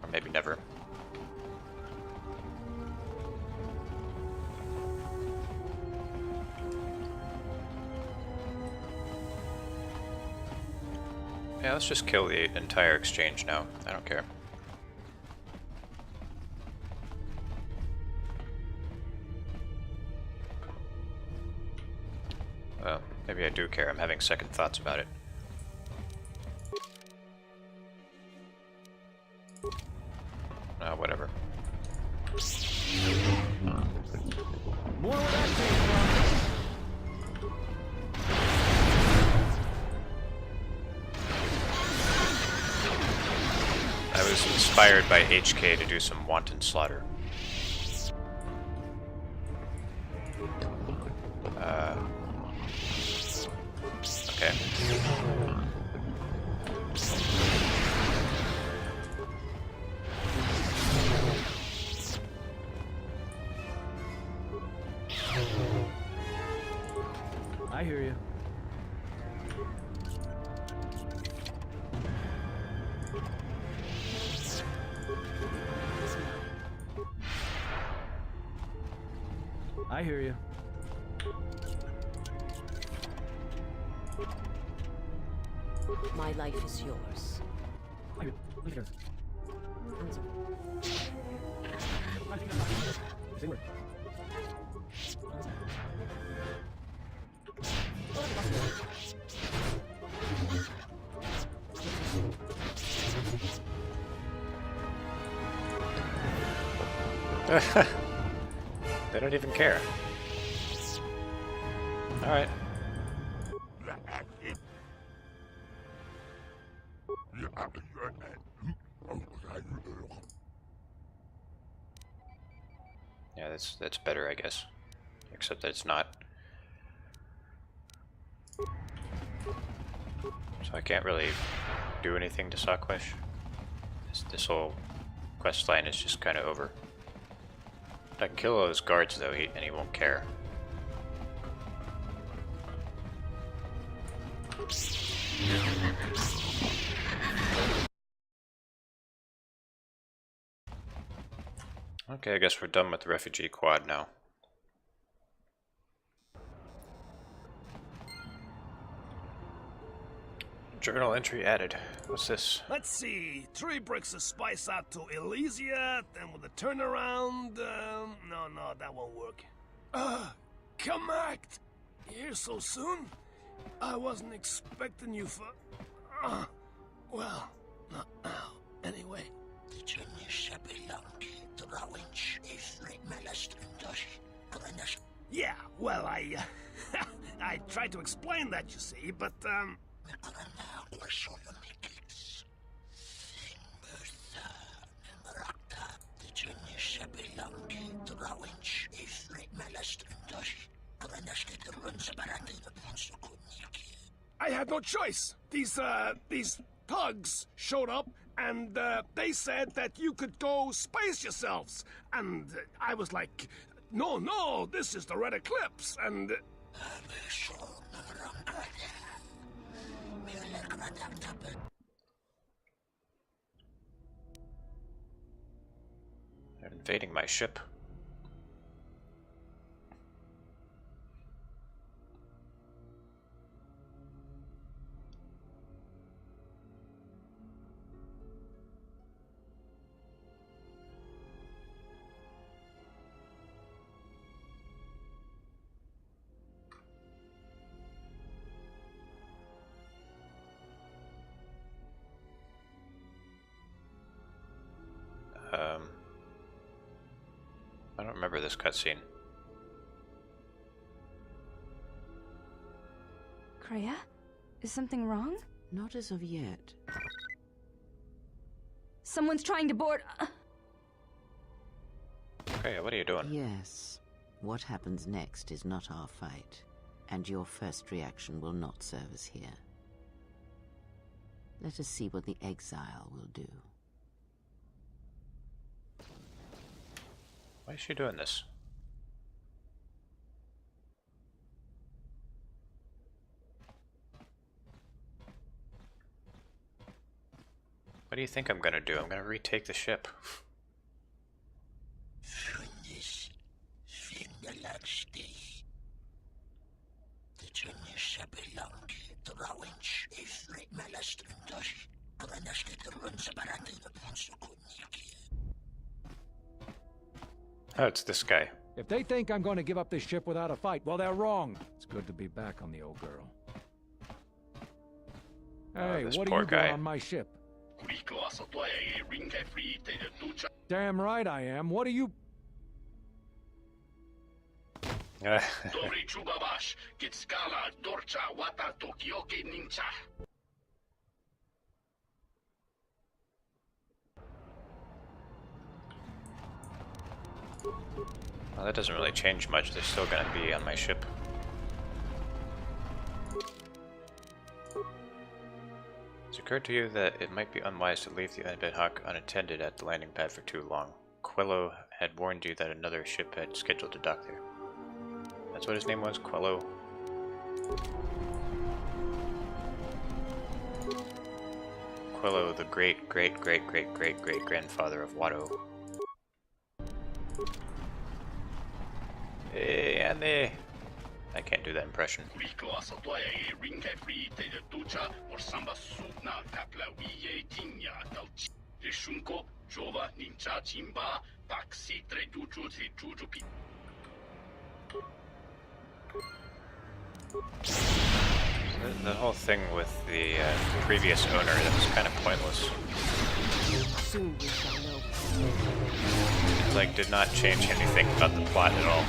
[SPEAKER 1] Or maybe never. Yeah, let's just kill the entire exchange now. I don't care. Well, maybe I do care. I'm having second thoughts about it. Whatever.
[SPEAKER 2] More where that came
[SPEAKER 1] I was inspired by HK to do some wanton slaughter. Okay.
[SPEAKER 2] I hear you. I hear you.
[SPEAKER 9] My life is yours.
[SPEAKER 1] They don't even care. Alright. Yeah, that's better, I guess. Except that it's not. So I can't really do anything to Sakwesh. This whole quest line is just kind of over. I can kill those guards though, and he won't care. Okay, I guess we're done with the refugee quad now. Journal entry added. What's this?
[SPEAKER 14] Let's see. 3 bricks of spice out to Elysia, then with a turnaround. No, that won't work. Come act. Here so soon? I wasn't expecting you for. Well, not now. Anyway. Yeah, well, I tried to explain that, you see, but, I had no choice. These thugs showed up, and, they said that you could go space yourselves. And I was like, no, this is the Red Eclipse, and...
[SPEAKER 1] They're invading my ship. I don't remember this cutscene.
[SPEAKER 15] Kreia? Is something wrong?
[SPEAKER 16] Not as of yet.
[SPEAKER 15] Someone's trying to board...
[SPEAKER 1] Okay, what are you doing?
[SPEAKER 16] Yes. What happens next is not our fight, and your first reaction will not serve us here. Let us see what the exile will do.
[SPEAKER 1] Why is she doing this? What do you think I'm gonna do? I'm gonna retake the ship. Oh, it's this guy.
[SPEAKER 3] If they think I'm going to give up this ship without a fight, well, they're wrong. It's good to be back on the old girl. Hey,
[SPEAKER 1] this
[SPEAKER 3] what are
[SPEAKER 1] poor
[SPEAKER 3] you
[SPEAKER 1] guy.
[SPEAKER 3] doing on my ship? Damn right I am. What are you...
[SPEAKER 1] Well, that doesn't really change much. They're still gonna be on my ship. It's occurred to you that it might be unwise to leave the undead hawk unattended at the landing pad for too long. Quello had warned you that another ship had scheduled to dock there. That's what his name was? Quello? Quello, the great-great-great-great-great-great-grandfather of Watto. Hey, I can't do that impression. The whole thing with the previous owner, that was kind of pointless.
[SPEAKER 9] Soon we shall know.
[SPEAKER 1] It, like, did not change anything about the plot at all.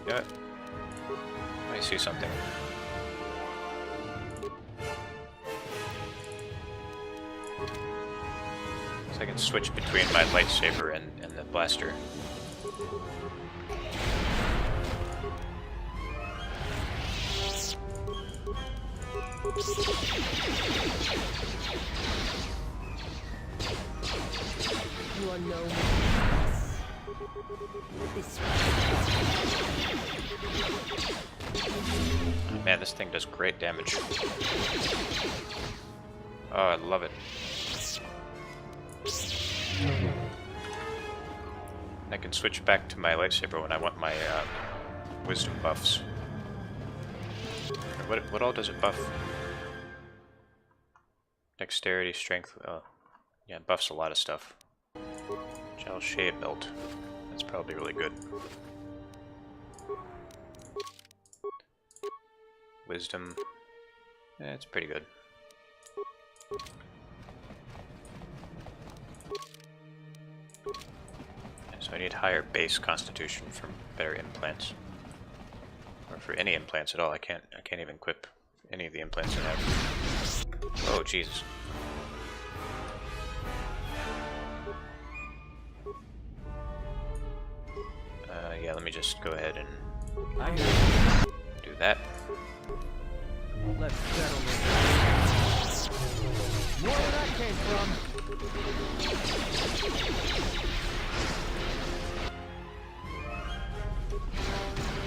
[SPEAKER 1] Yeah. I see something. So I can switch between my lightsaber and the blaster.
[SPEAKER 9] You are no this
[SPEAKER 1] Man, this thing does great damage. Oh, I love it. I can switch back to my lightsaber when I want my wisdom buffs. What all does it buff? Dexterity, strength. Oh, yeah, it buffs a lot of stuff. Gel shade belt. That's probably really good. Wisdom. Yeah, it's pretty good. So I need higher base constitution for better implants. Or for any implants at all. I can't even equip any of the implants I have. Oh Jesus. Yeah, let me just go ahead and do that.
[SPEAKER 2] Let's settle this. More where that came from.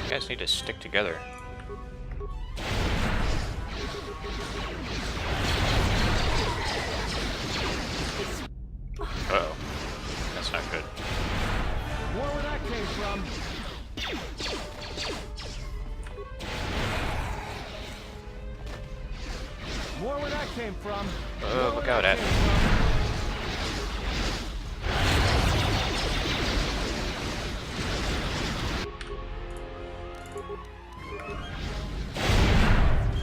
[SPEAKER 1] You guys need to stick together. Uh-oh. That's not good.
[SPEAKER 2] More where that came from. More where that came from.
[SPEAKER 1] Oh, look out at.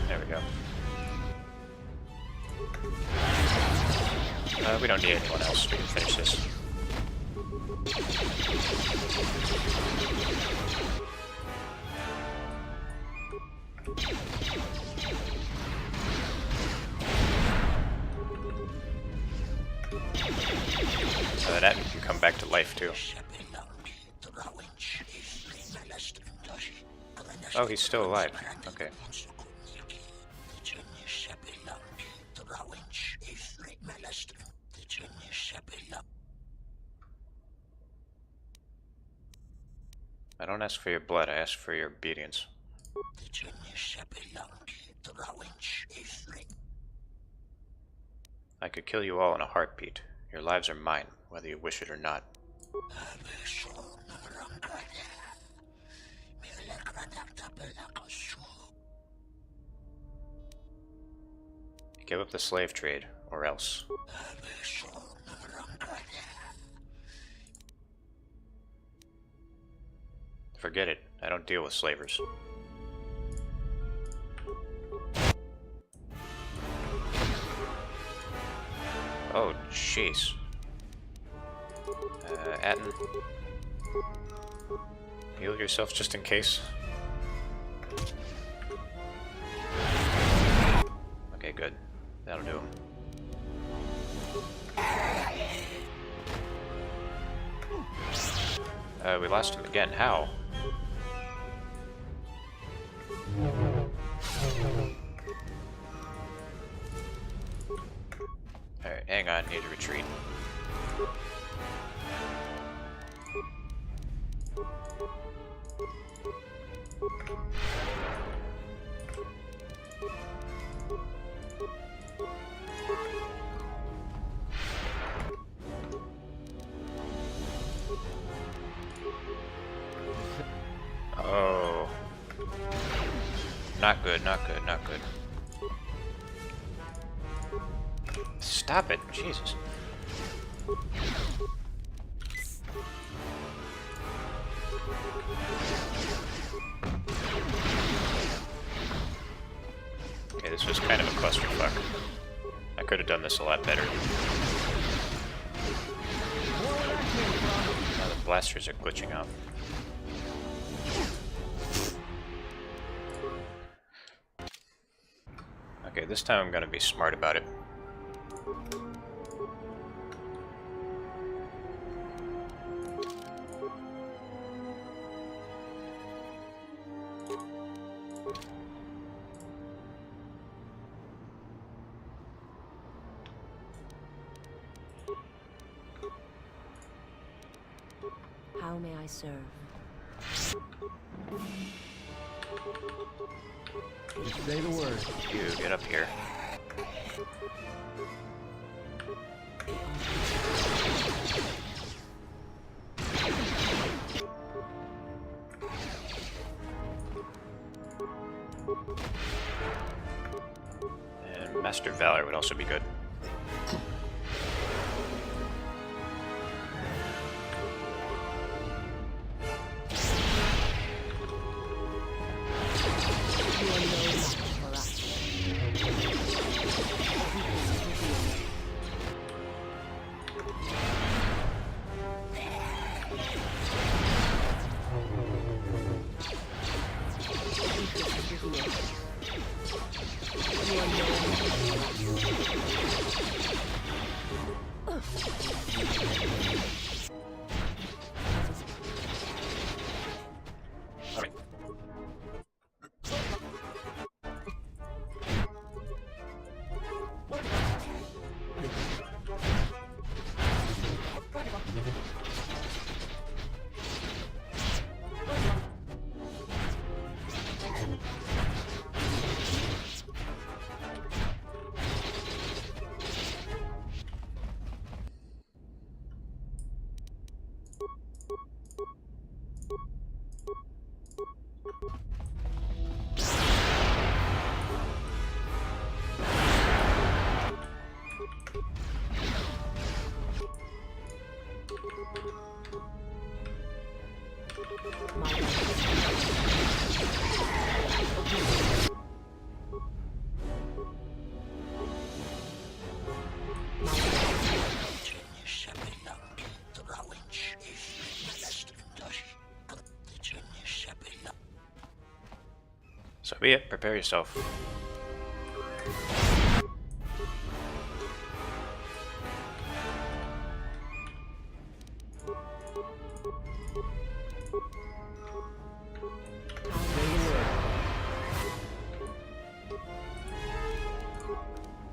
[SPEAKER 1] There we go. We don't need anyone else. We can finish this. That can come back to life too. Oh, he's still alive. Okay. I don't ask for your blood, I ask for your obedience. I could kill you all in a heartbeat. Your lives are mine, whether you wish it or not. Give up the slave trade, or else. Forget it. I don't deal with slavers. Oh, jeez. Atten. Heal yourself just in case. Okay, good. That'll do him. We lost him again. How? Alright, hang on. Need to retreat. Oh. Not good, not good, not good. Stop it, Jesus. Okay, this was kind of a clusterfuck. I could have done this a lot better. Now the blasters are glitching out. Okay, this time I'm gonna be smart about it.
[SPEAKER 9] How may I serve?
[SPEAKER 3] Just say the word.
[SPEAKER 1] You get up here. And Master Valor would also be good. So be it, prepare yourself.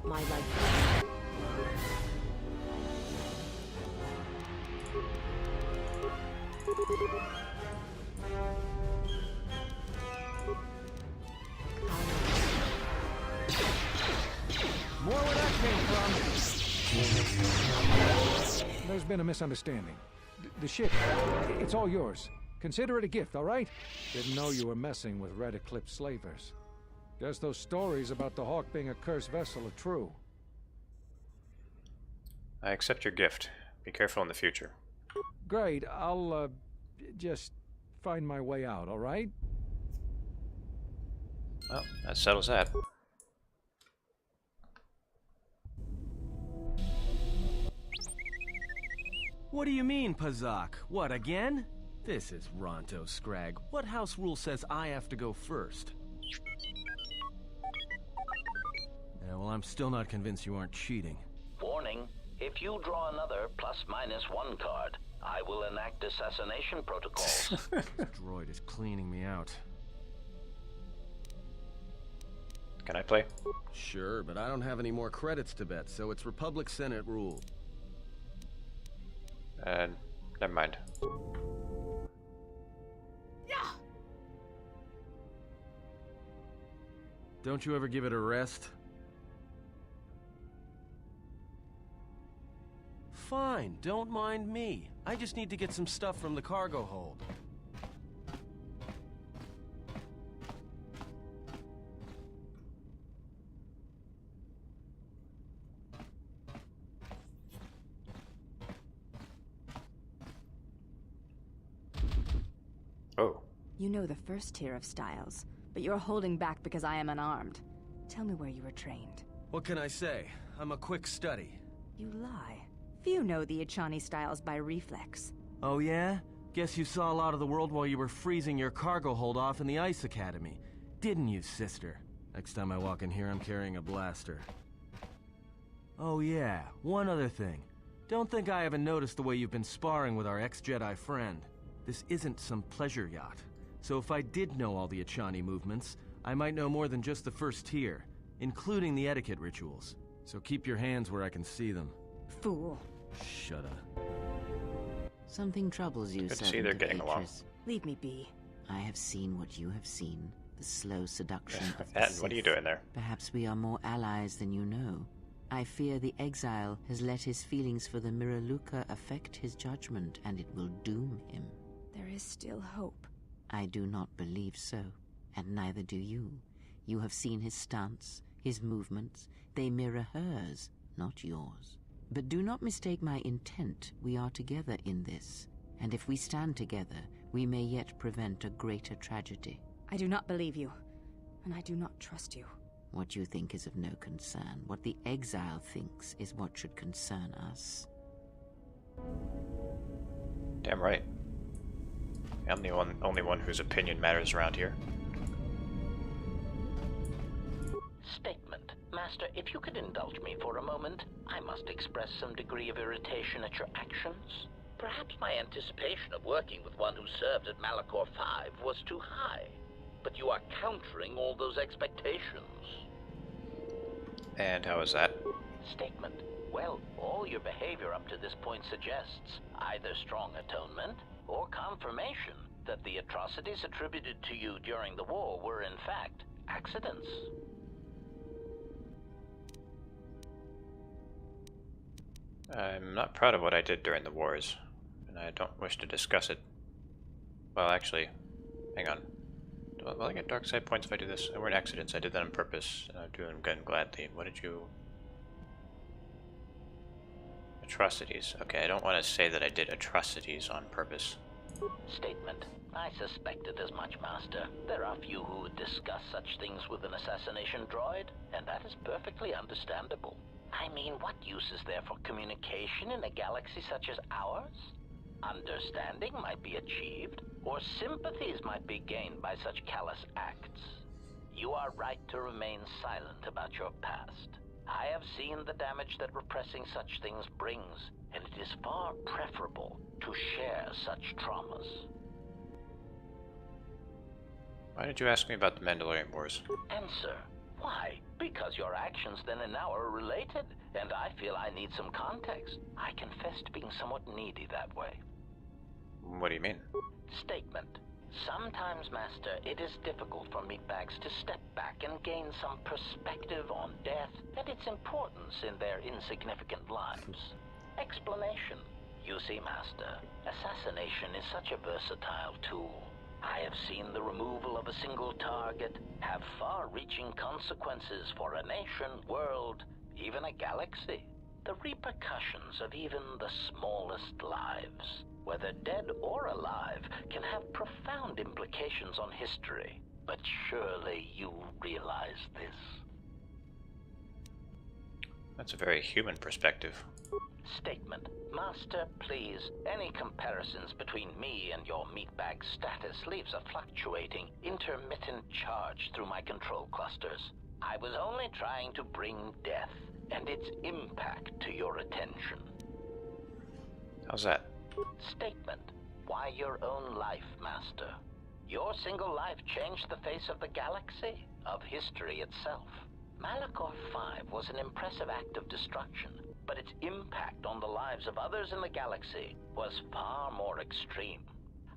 [SPEAKER 9] My life.
[SPEAKER 3] More where that came from. There's been a misunderstanding. The ship, it's all yours. Consider it a gift, all right? Didn't know you were messing with Red Eclipse slavers. Guess those stories about the Hawk being a cursed vessel are true.
[SPEAKER 1] I accept your gift. Be careful in the future.
[SPEAKER 3] Great, I'll, just find my way out, alright?
[SPEAKER 1] Well, that settles that.
[SPEAKER 2] What do you mean, Pazak? What, again? This is Ronto Scrag. What house rule says I have to go first? Yeah, well, I'm still not convinced you aren't cheating.
[SPEAKER 17] Warning, if you draw another +/-1 card, I will enact assassination protocols.
[SPEAKER 2] This droid is cleaning me out.
[SPEAKER 1] Can I play?
[SPEAKER 2] Sure, but I don't have any more credits to bet, so it's Republic Senate rule.
[SPEAKER 1] Never mind.
[SPEAKER 2] Don't you ever give it a rest? Fine, don't mind me. I just need to get some stuff from the cargo hold.
[SPEAKER 1] Oh.
[SPEAKER 15] You know the first tier of styles, but you're holding back because I am unarmed. Tell me where you were trained.
[SPEAKER 2] What can I say? I'm a quick study.
[SPEAKER 15] You lie. Few know the Echani styles by reflex.
[SPEAKER 2] Oh yeah? Guess you saw a lot of the world while you were freezing your cargo hold off in the Ice Academy. Didn't you, sister? Next time I walk in here, I'm carrying a blaster. Oh yeah, one other thing. Don't think I haven't noticed the way you've been sparring with our ex-Jedi friend. This isn't some pleasure yacht. So if I did know all the Echani movements, I might know more than just the first tier, including the etiquette rituals. So keep your hands where I can see them.
[SPEAKER 15] Fool.
[SPEAKER 2] Shut up.
[SPEAKER 16] Something troubles you,
[SPEAKER 1] Good to see they're getting along.
[SPEAKER 15] Leave me be.
[SPEAKER 16] I have seen what you have seen. The slow seduction of the
[SPEAKER 1] Ed, what are you
[SPEAKER 16] Sith.
[SPEAKER 1] doing there?
[SPEAKER 16] Perhaps we are more allies than you know. I fear the exile has let his feelings for the Miraluka affect his judgment, and it will doom him.
[SPEAKER 15] There is still hope.
[SPEAKER 16] I do not believe so, and neither do you. You have seen his stance, his movements. They mirror hers, not yours. But do not mistake my intent. We are together in this, and if we stand together, we may yet prevent a greater tragedy.
[SPEAKER 15] I do not believe you, and I do not trust you.
[SPEAKER 16] What you think is of no concern. What the exile thinks is what should concern us.
[SPEAKER 1] Damn right. I'm the only one whose opinion matters around here.
[SPEAKER 17] Statement. Master, if you could indulge me for a moment, I must express some degree of irritation at your actions. Perhaps my anticipation of working with one who served at Malachor 5 was too high, but you are countering all those expectations.
[SPEAKER 1] And how is that?
[SPEAKER 17] Statement. Well, all your behavior up to this point suggests either strong atonement or confirmation that the atrocities attributed to you during the war were in fact accidents.
[SPEAKER 1] I'm not proud of what I did during the wars, and I don't wish to discuss it. Well, actually, hang on. Will I get dark side points if I do this? They weren't accidents, I did that on purpose, and I'm doing them gladly. What did you... Atrocities. Okay, I don't want to say that I did atrocities on purpose.
[SPEAKER 17] Statement. I suspected as much, Master. There are few who would discuss such things with an assassination droid, and that is perfectly understandable. I mean, what use is there for communication in a galaxy such as ours? Understanding might be achieved, or sympathies might be gained by such callous acts. You are right to remain silent about your past. I have seen the damage that repressing such things brings, and it is far preferable to share such traumas.
[SPEAKER 1] Why did you ask me about the Mandalorian Wars?
[SPEAKER 17] Answer. Why? Because your actions then and now are related, and I feel I need some context. I confess to being somewhat needy that way.
[SPEAKER 1] What do you mean?
[SPEAKER 17] Statement. Sometimes, Master, it is difficult for meatbags to step back and gain some perspective on death and its importance in their insignificant lives. Explanation. You see, Master, assassination is such a versatile tool. I have seen the removal of a single target have far-reaching consequences for a nation, world, even a galaxy. The repercussions of even the smallest lives, whether dead or alive, can have profound implications on history. But surely you realize this.
[SPEAKER 1] That's a very human perspective.
[SPEAKER 17] Statement. Master, please, any comparisons between me and your meatbag status leaves a fluctuating, intermittent charge through my control clusters. I was only trying to bring death and its impact to your attention.
[SPEAKER 1] How's that?
[SPEAKER 17] Statement. Why your own life, Master? Your single life changed the face of the galaxy, of history itself. Malachor 5 was an impressive act of destruction, but its impact on the lives of others in the galaxy was far more extreme.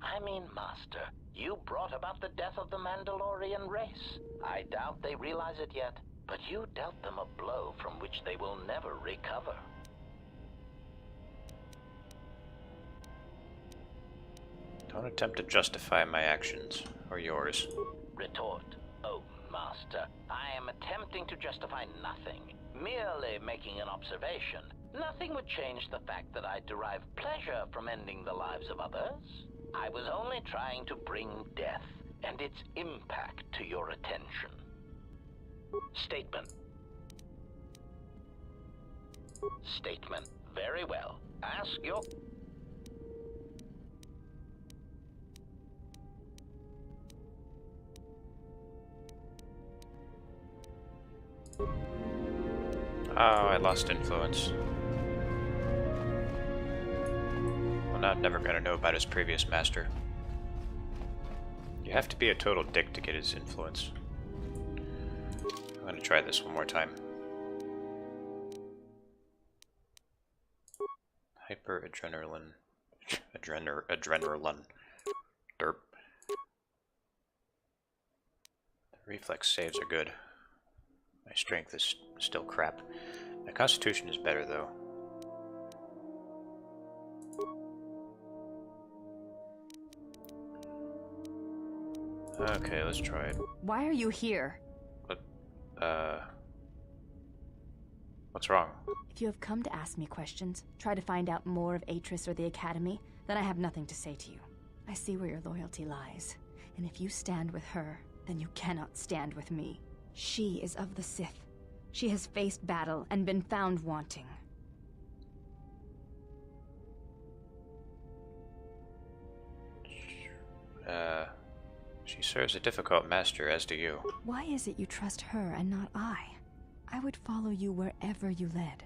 [SPEAKER 17] I mean, Master, you brought about the death of the Mandalorian race. I doubt they realize it yet, but you dealt them a blow from which they will never recover.
[SPEAKER 1] Don't attempt to justify my actions, or yours.
[SPEAKER 17] Retort. Oh, Master, I am attempting to justify nothing, merely making an observation. Nothing would change the fact that I derive pleasure from ending the lives of others. I was only trying to bring death and its impact to your attention. Statement. Statement. Very well. Ask your...
[SPEAKER 1] Oh, I lost influence. Well, now I'm never gonna know about his previous master. You have to be a total dick to get his influence. I'm gonna try this one more time. Hyper-adrenaline. Adrenaline. Derp. The reflex saves are good. My strength is still crap. My constitution is better, though. Okay, let's try it.
[SPEAKER 15] Why are you here?
[SPEAKER 1] What's wrong?
[SPEAKER 15] If you have come to ask me questions, try to find out more of Atris or the Academy, then I have nothing to say to you. I see where your loyalty lies, and if you stand with her, then you cannot stand with me. She is of the Sith. She has faced battle and been found wanting.
[SPEAKER 1] She serves a difficult master, as do you.
[SPEAKER 15] Why is it you trust her and not I? I would follow you wherever you led.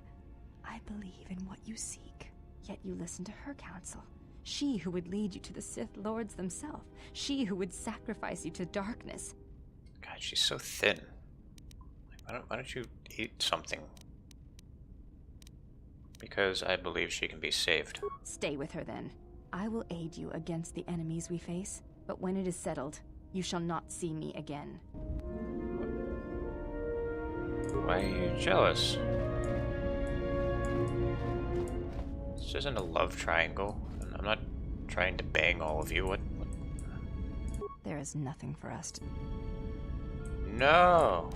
[SPEAKER 15] I believe in what you seek, yet you listen to her counsel. She who would lead you to the Sith Lords themselves. She who would sacrifice you to darkness.
[SPEAKER 1] God, she's so thin. Why don't you eat something? Because I believe she can be saved.
[SPEAKER 15] Stay with her then. I will aid you against the enemies we face, but when it is settled, you shall not see me again.
[SPEAKER 1] Why are you jealous? This isn't a love triangle. I'm not trying to bang all of you. What?
[SPEAKER 15] There is nothing for us to...
[SPEAKER 1] No!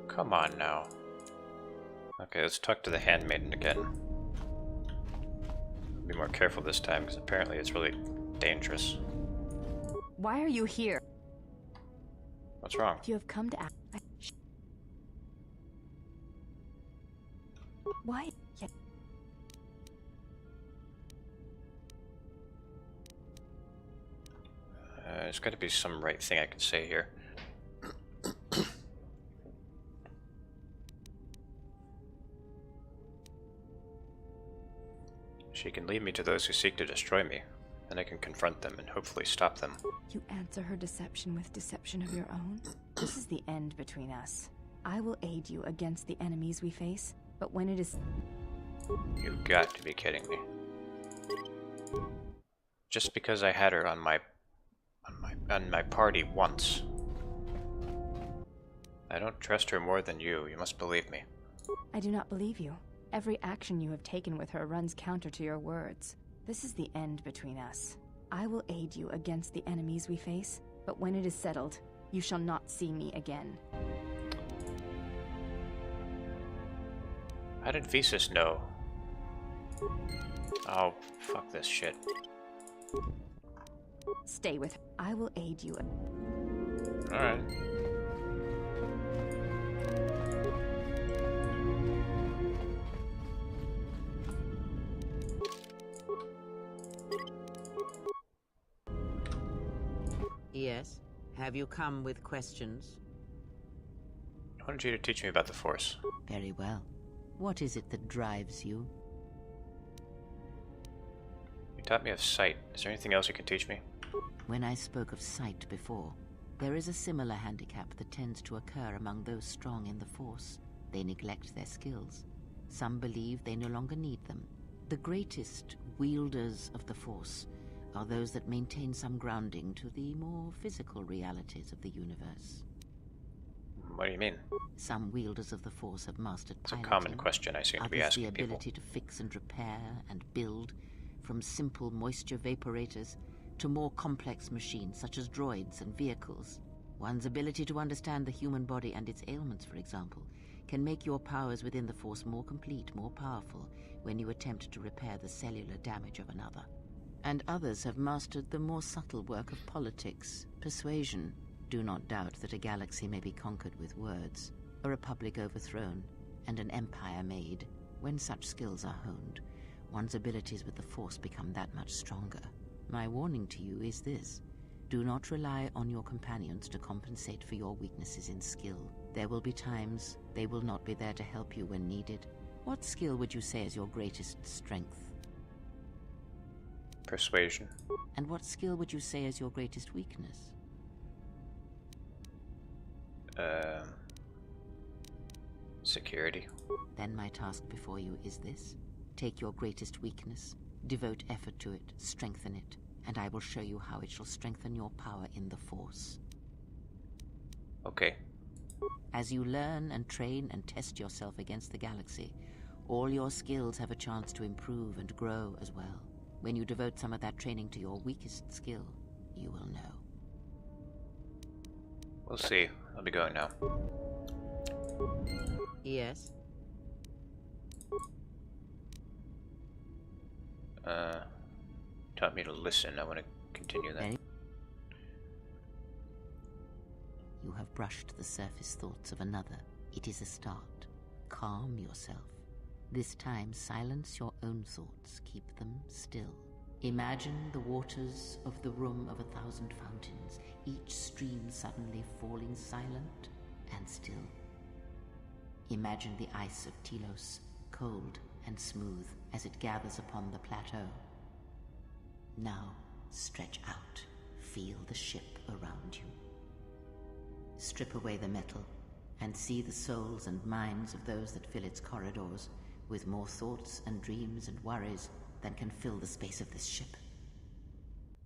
[SPEAKER 1] Come on now. Okay, let's talk to the handmaiden again. Be more careful this time, because apparently it's really dangerous.
[SPEAKER 15] Why are you here?
[SPEAKER 1] What's wrong?
[SPEAKER 15] If you have come to ask... Why? Yeah.
[SPEAKER 1] There's got to be some right thing I can say here. She can lead me to those who seek to destroy me, then I can confront them and hopefully stop them.
[SPEAKER 15] You answer her deception with deception of your own? This is the end between us. I will aid you against the enemies we face, but when it is...
[SPEAKER 1] You've got to be kidding me. Just because I had her on my party once. I don't trust her more than you. You must believe me.
[SPEAKER 15] I do not believe you. Every action you have taken with her runs counter to your words. This is the end between us. I will aid you against the enemies we face, but when it is settled, you shall not see me again.
[SPEAKER 1] How did Visas know? Oh, fuck this shit.
[SPEAKER 15] Stay with her. I will aid you.
[SPEAKER 1] Alright.
[SPEAKER 16] Yes? Have you come with questions?
[SPEAKER 1] I wanted you to teach me about the Force.
[SPEAKER 16] Very well. What is it that drives you?
[SPEAKER 1] You taught me of sight. Is there anything else you can teach me?
[SPEAKER 16] When I spoke of sight before, there is a similar handicap that tends to occur among those strong in the Force. They neglect their skills. Some believe they no longer need them. The greatest wielders of the Force are those that maintain some grounding to the more physical realities of the universe.
[SPEAKER 1] What do you mean?
[SPEAKER 16] Some wielders of the Force have mastered piloting.
[SPEAKER 1] It's a common question I seem to be asking
[SPEAKER 16] the ability to fix and repair and build, from simple moisture vaporators to more complex machines such as droids and vehicles. One's ability to understand the human body and its ailments, for example, can make your powers within the Force more complete, more powerful, when you attempt to repair the cellular damage of another. And others have mastered the more subtle work of politics, persuasion. Do not doubt that a galaxy may be conquered with words, a republic overthrown, and an empire made. When such skills are honed, one's abilities with the Force become that much stronger. My warning to you is this: do not rely on your companions to compensate for your weaknesses in skill. There will be times they will not be there to help you when needed. What skill would you say is your greatest strength?
[SPEAKER 1] Persuasion.
[SPEAKER 16] And what skill would you say is your greatest weakness?
[SPEAKER 1] Security.
[SPEAKER 16] Then my task before you is this: take your greatest weakness, devote effort to it, strengthen it, and I will show you how it shall strengthen your power in the Force.
[SPEAKER 1] Okay.
[SPEAKER 16] As you learn and train and test yourself against the galaxy, all your skills have a chance to improve and grow as well. When you devote some of that training to your weakest skill, you will know.
[SPEAKER 1] We'll see. I'll be going now.
[SPEAKER 16] Yes?
[SPEAKER 1] Taught me to listen. I want to continue that.
[SPEAKER 16] You have brushed the surface thoughts of another. It is a start. Calm yourself. This time, silence your own thoughts. Keep them still. Imagine the waters of the room of 1,000 fountains, each stream suddenly falling silent and still. Imagine the ice of Telos, cold and smooth as it gathers upon the plateau. Now, stretch out. Feel the ship around you. Strip away the metal and see the souls and minds of those that fill its corridors with more thoughts and dreams and worries than can fill the space of this ship.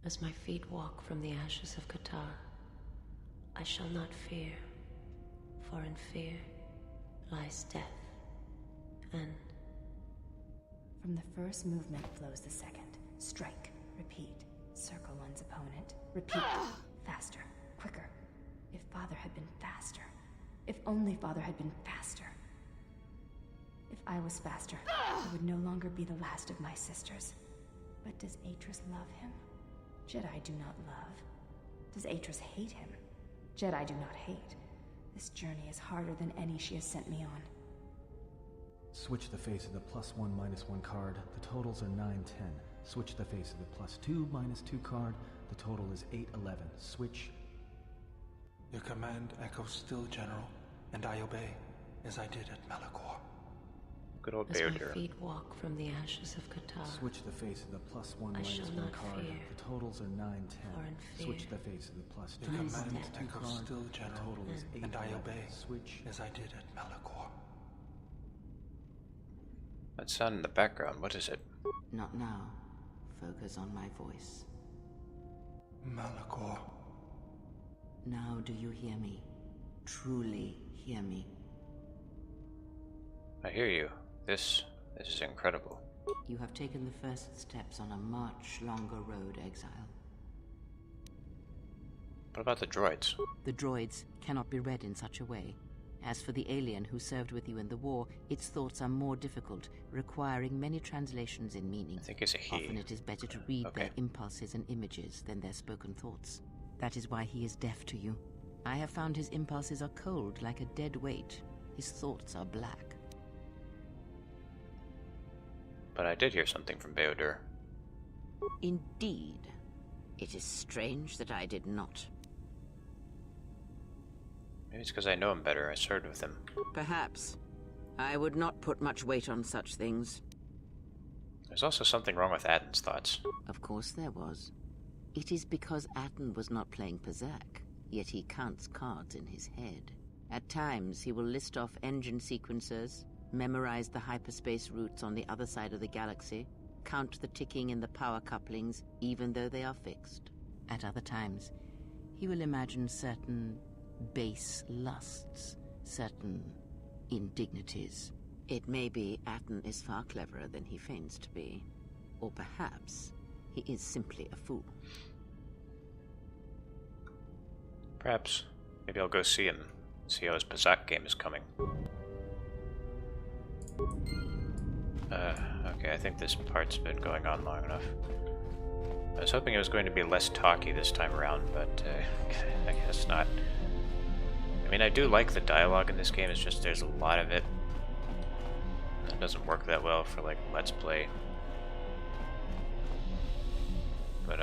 [SPEAKER 9] As my feet walk from the ashes of KotOR, I shall not fear, for in fear lies death, and...
[SPEAKER 15] From the first movement flows the second. Strike, repeat, circle one's opponent, repeat, faster, quicker. If Father had been faster. If only Father had been faster. If I was faster, I would no longer be the last of my sisters. But does Atris love him? Jedi do not love. Does Atris hate him? Jedi do not hate. This journey is harder than any she has sent me on.
[SPEAKER 2] Switch the face of the +1, -1 card. The totals are 9, 10. Switch the face of the +2, -2 card. The total is 8, 11. Switch.
[SPEAKER 18] Your command echoes still, General, and I obey, as I did at Malachor.
[SPEAKER 1] Good old
[SPEAKER 9] As my
[SPEAKER 1] Beodira.
[SPEAKER 9] feet walk from the ashes of KotOR,
[SPEAKER 2] Switch the face of the +1,
[SPEAKER 9] I shall
[SPEAKER 2] -1
[SPEAKER 9] not
[SPEAKER 2] card.
[SPEAKER 9] fear,
[SPEAKER 2] The totals are 9, 10.
[SPEAKER 9] for in fear
[SPEAKER 2] Switch the face of the +2,
[SPEAKER 18] Your command
[SPEAKER 2] -2
[SPEAKER 18] echoes
[SPEAKER 2] card.
[SPEAKER 18] still,
[SPEAKER 2] The
[SPEAKER 18] General,
[SPEAKER 2] total is 8,
[SPEAKER 18] and I
[SPEAKER 2] 11.
[SPEAKER 18] obey,
[SPEAKER 2] Switch.
[SPEAKER 18] as I did at Malachor.
[SPEAKER 1] That sound in the background, what is it?
[SPEAKER 16] Not now. Focus on my voice.
[SPEAKER 18] Malachor.
[SPEAKER 16] Now do you hear me? Truly hear me.
[SPEAKER 1] I hear you. This is incredible.
[SPEAKER 16] You have taken the first steps on a much longer road, exile.
[SPEAKER 1] What about the droids?
[SPEAKER 16] The droids cannot be read in such a way. As for the alien who served with you in the war, its thoughts are more difficult, requiring many translations in meaning.
[SPEAKER 1] I think it's a he.
[SPEAKER 16] Often it is better to read their impulses and images than their spoken thoughts. That is why he is deaf to you. I have found his impulses are cold, like a dead weight. His thoughts are black.
[SPEAKER 1] But I did hear something from Beodur.
[SPEAKER 16] Indeed. It is strange that I did not.
[SPEAKER 1] Maybe it's because I know him better. I served with him.
[SPEAKER 16] Perhaps. I would not put much weight on such things.
[SPEAKER 1] There's also something wrong with Aden's thoughts.
[SPEAKER 16] Of course there was. It is because Aten was not playing Pazak, yet he counts cards in his head. At times, he will list off engine sequencers, memorize the hyperspace routes on the other side of the galaxy, count the ticking in the power couplings, even though they are fixed. At other times, he will imagine certain base lusts, certain indignities. It may be Aten is far cleverer than he feigns to be, or perhaps he is simply a fool.
[SPEAKER 1] Perhaps. Maybe I'll go see him, see how his Pazak game is coming. Okay, I think this part's been going on long enough. I was hoping it was going to be less talky this time around, but I guess not. I mean, I do like the dialogue in this game, it's just there's a lot of it. It doesn't work that well for, like, Let's Play. But,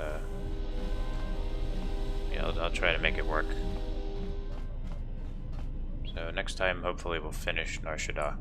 [SPEAKER 1] yeah, I'll try to make it work. So next time, hopefully we'll finish Nar Shaddaa.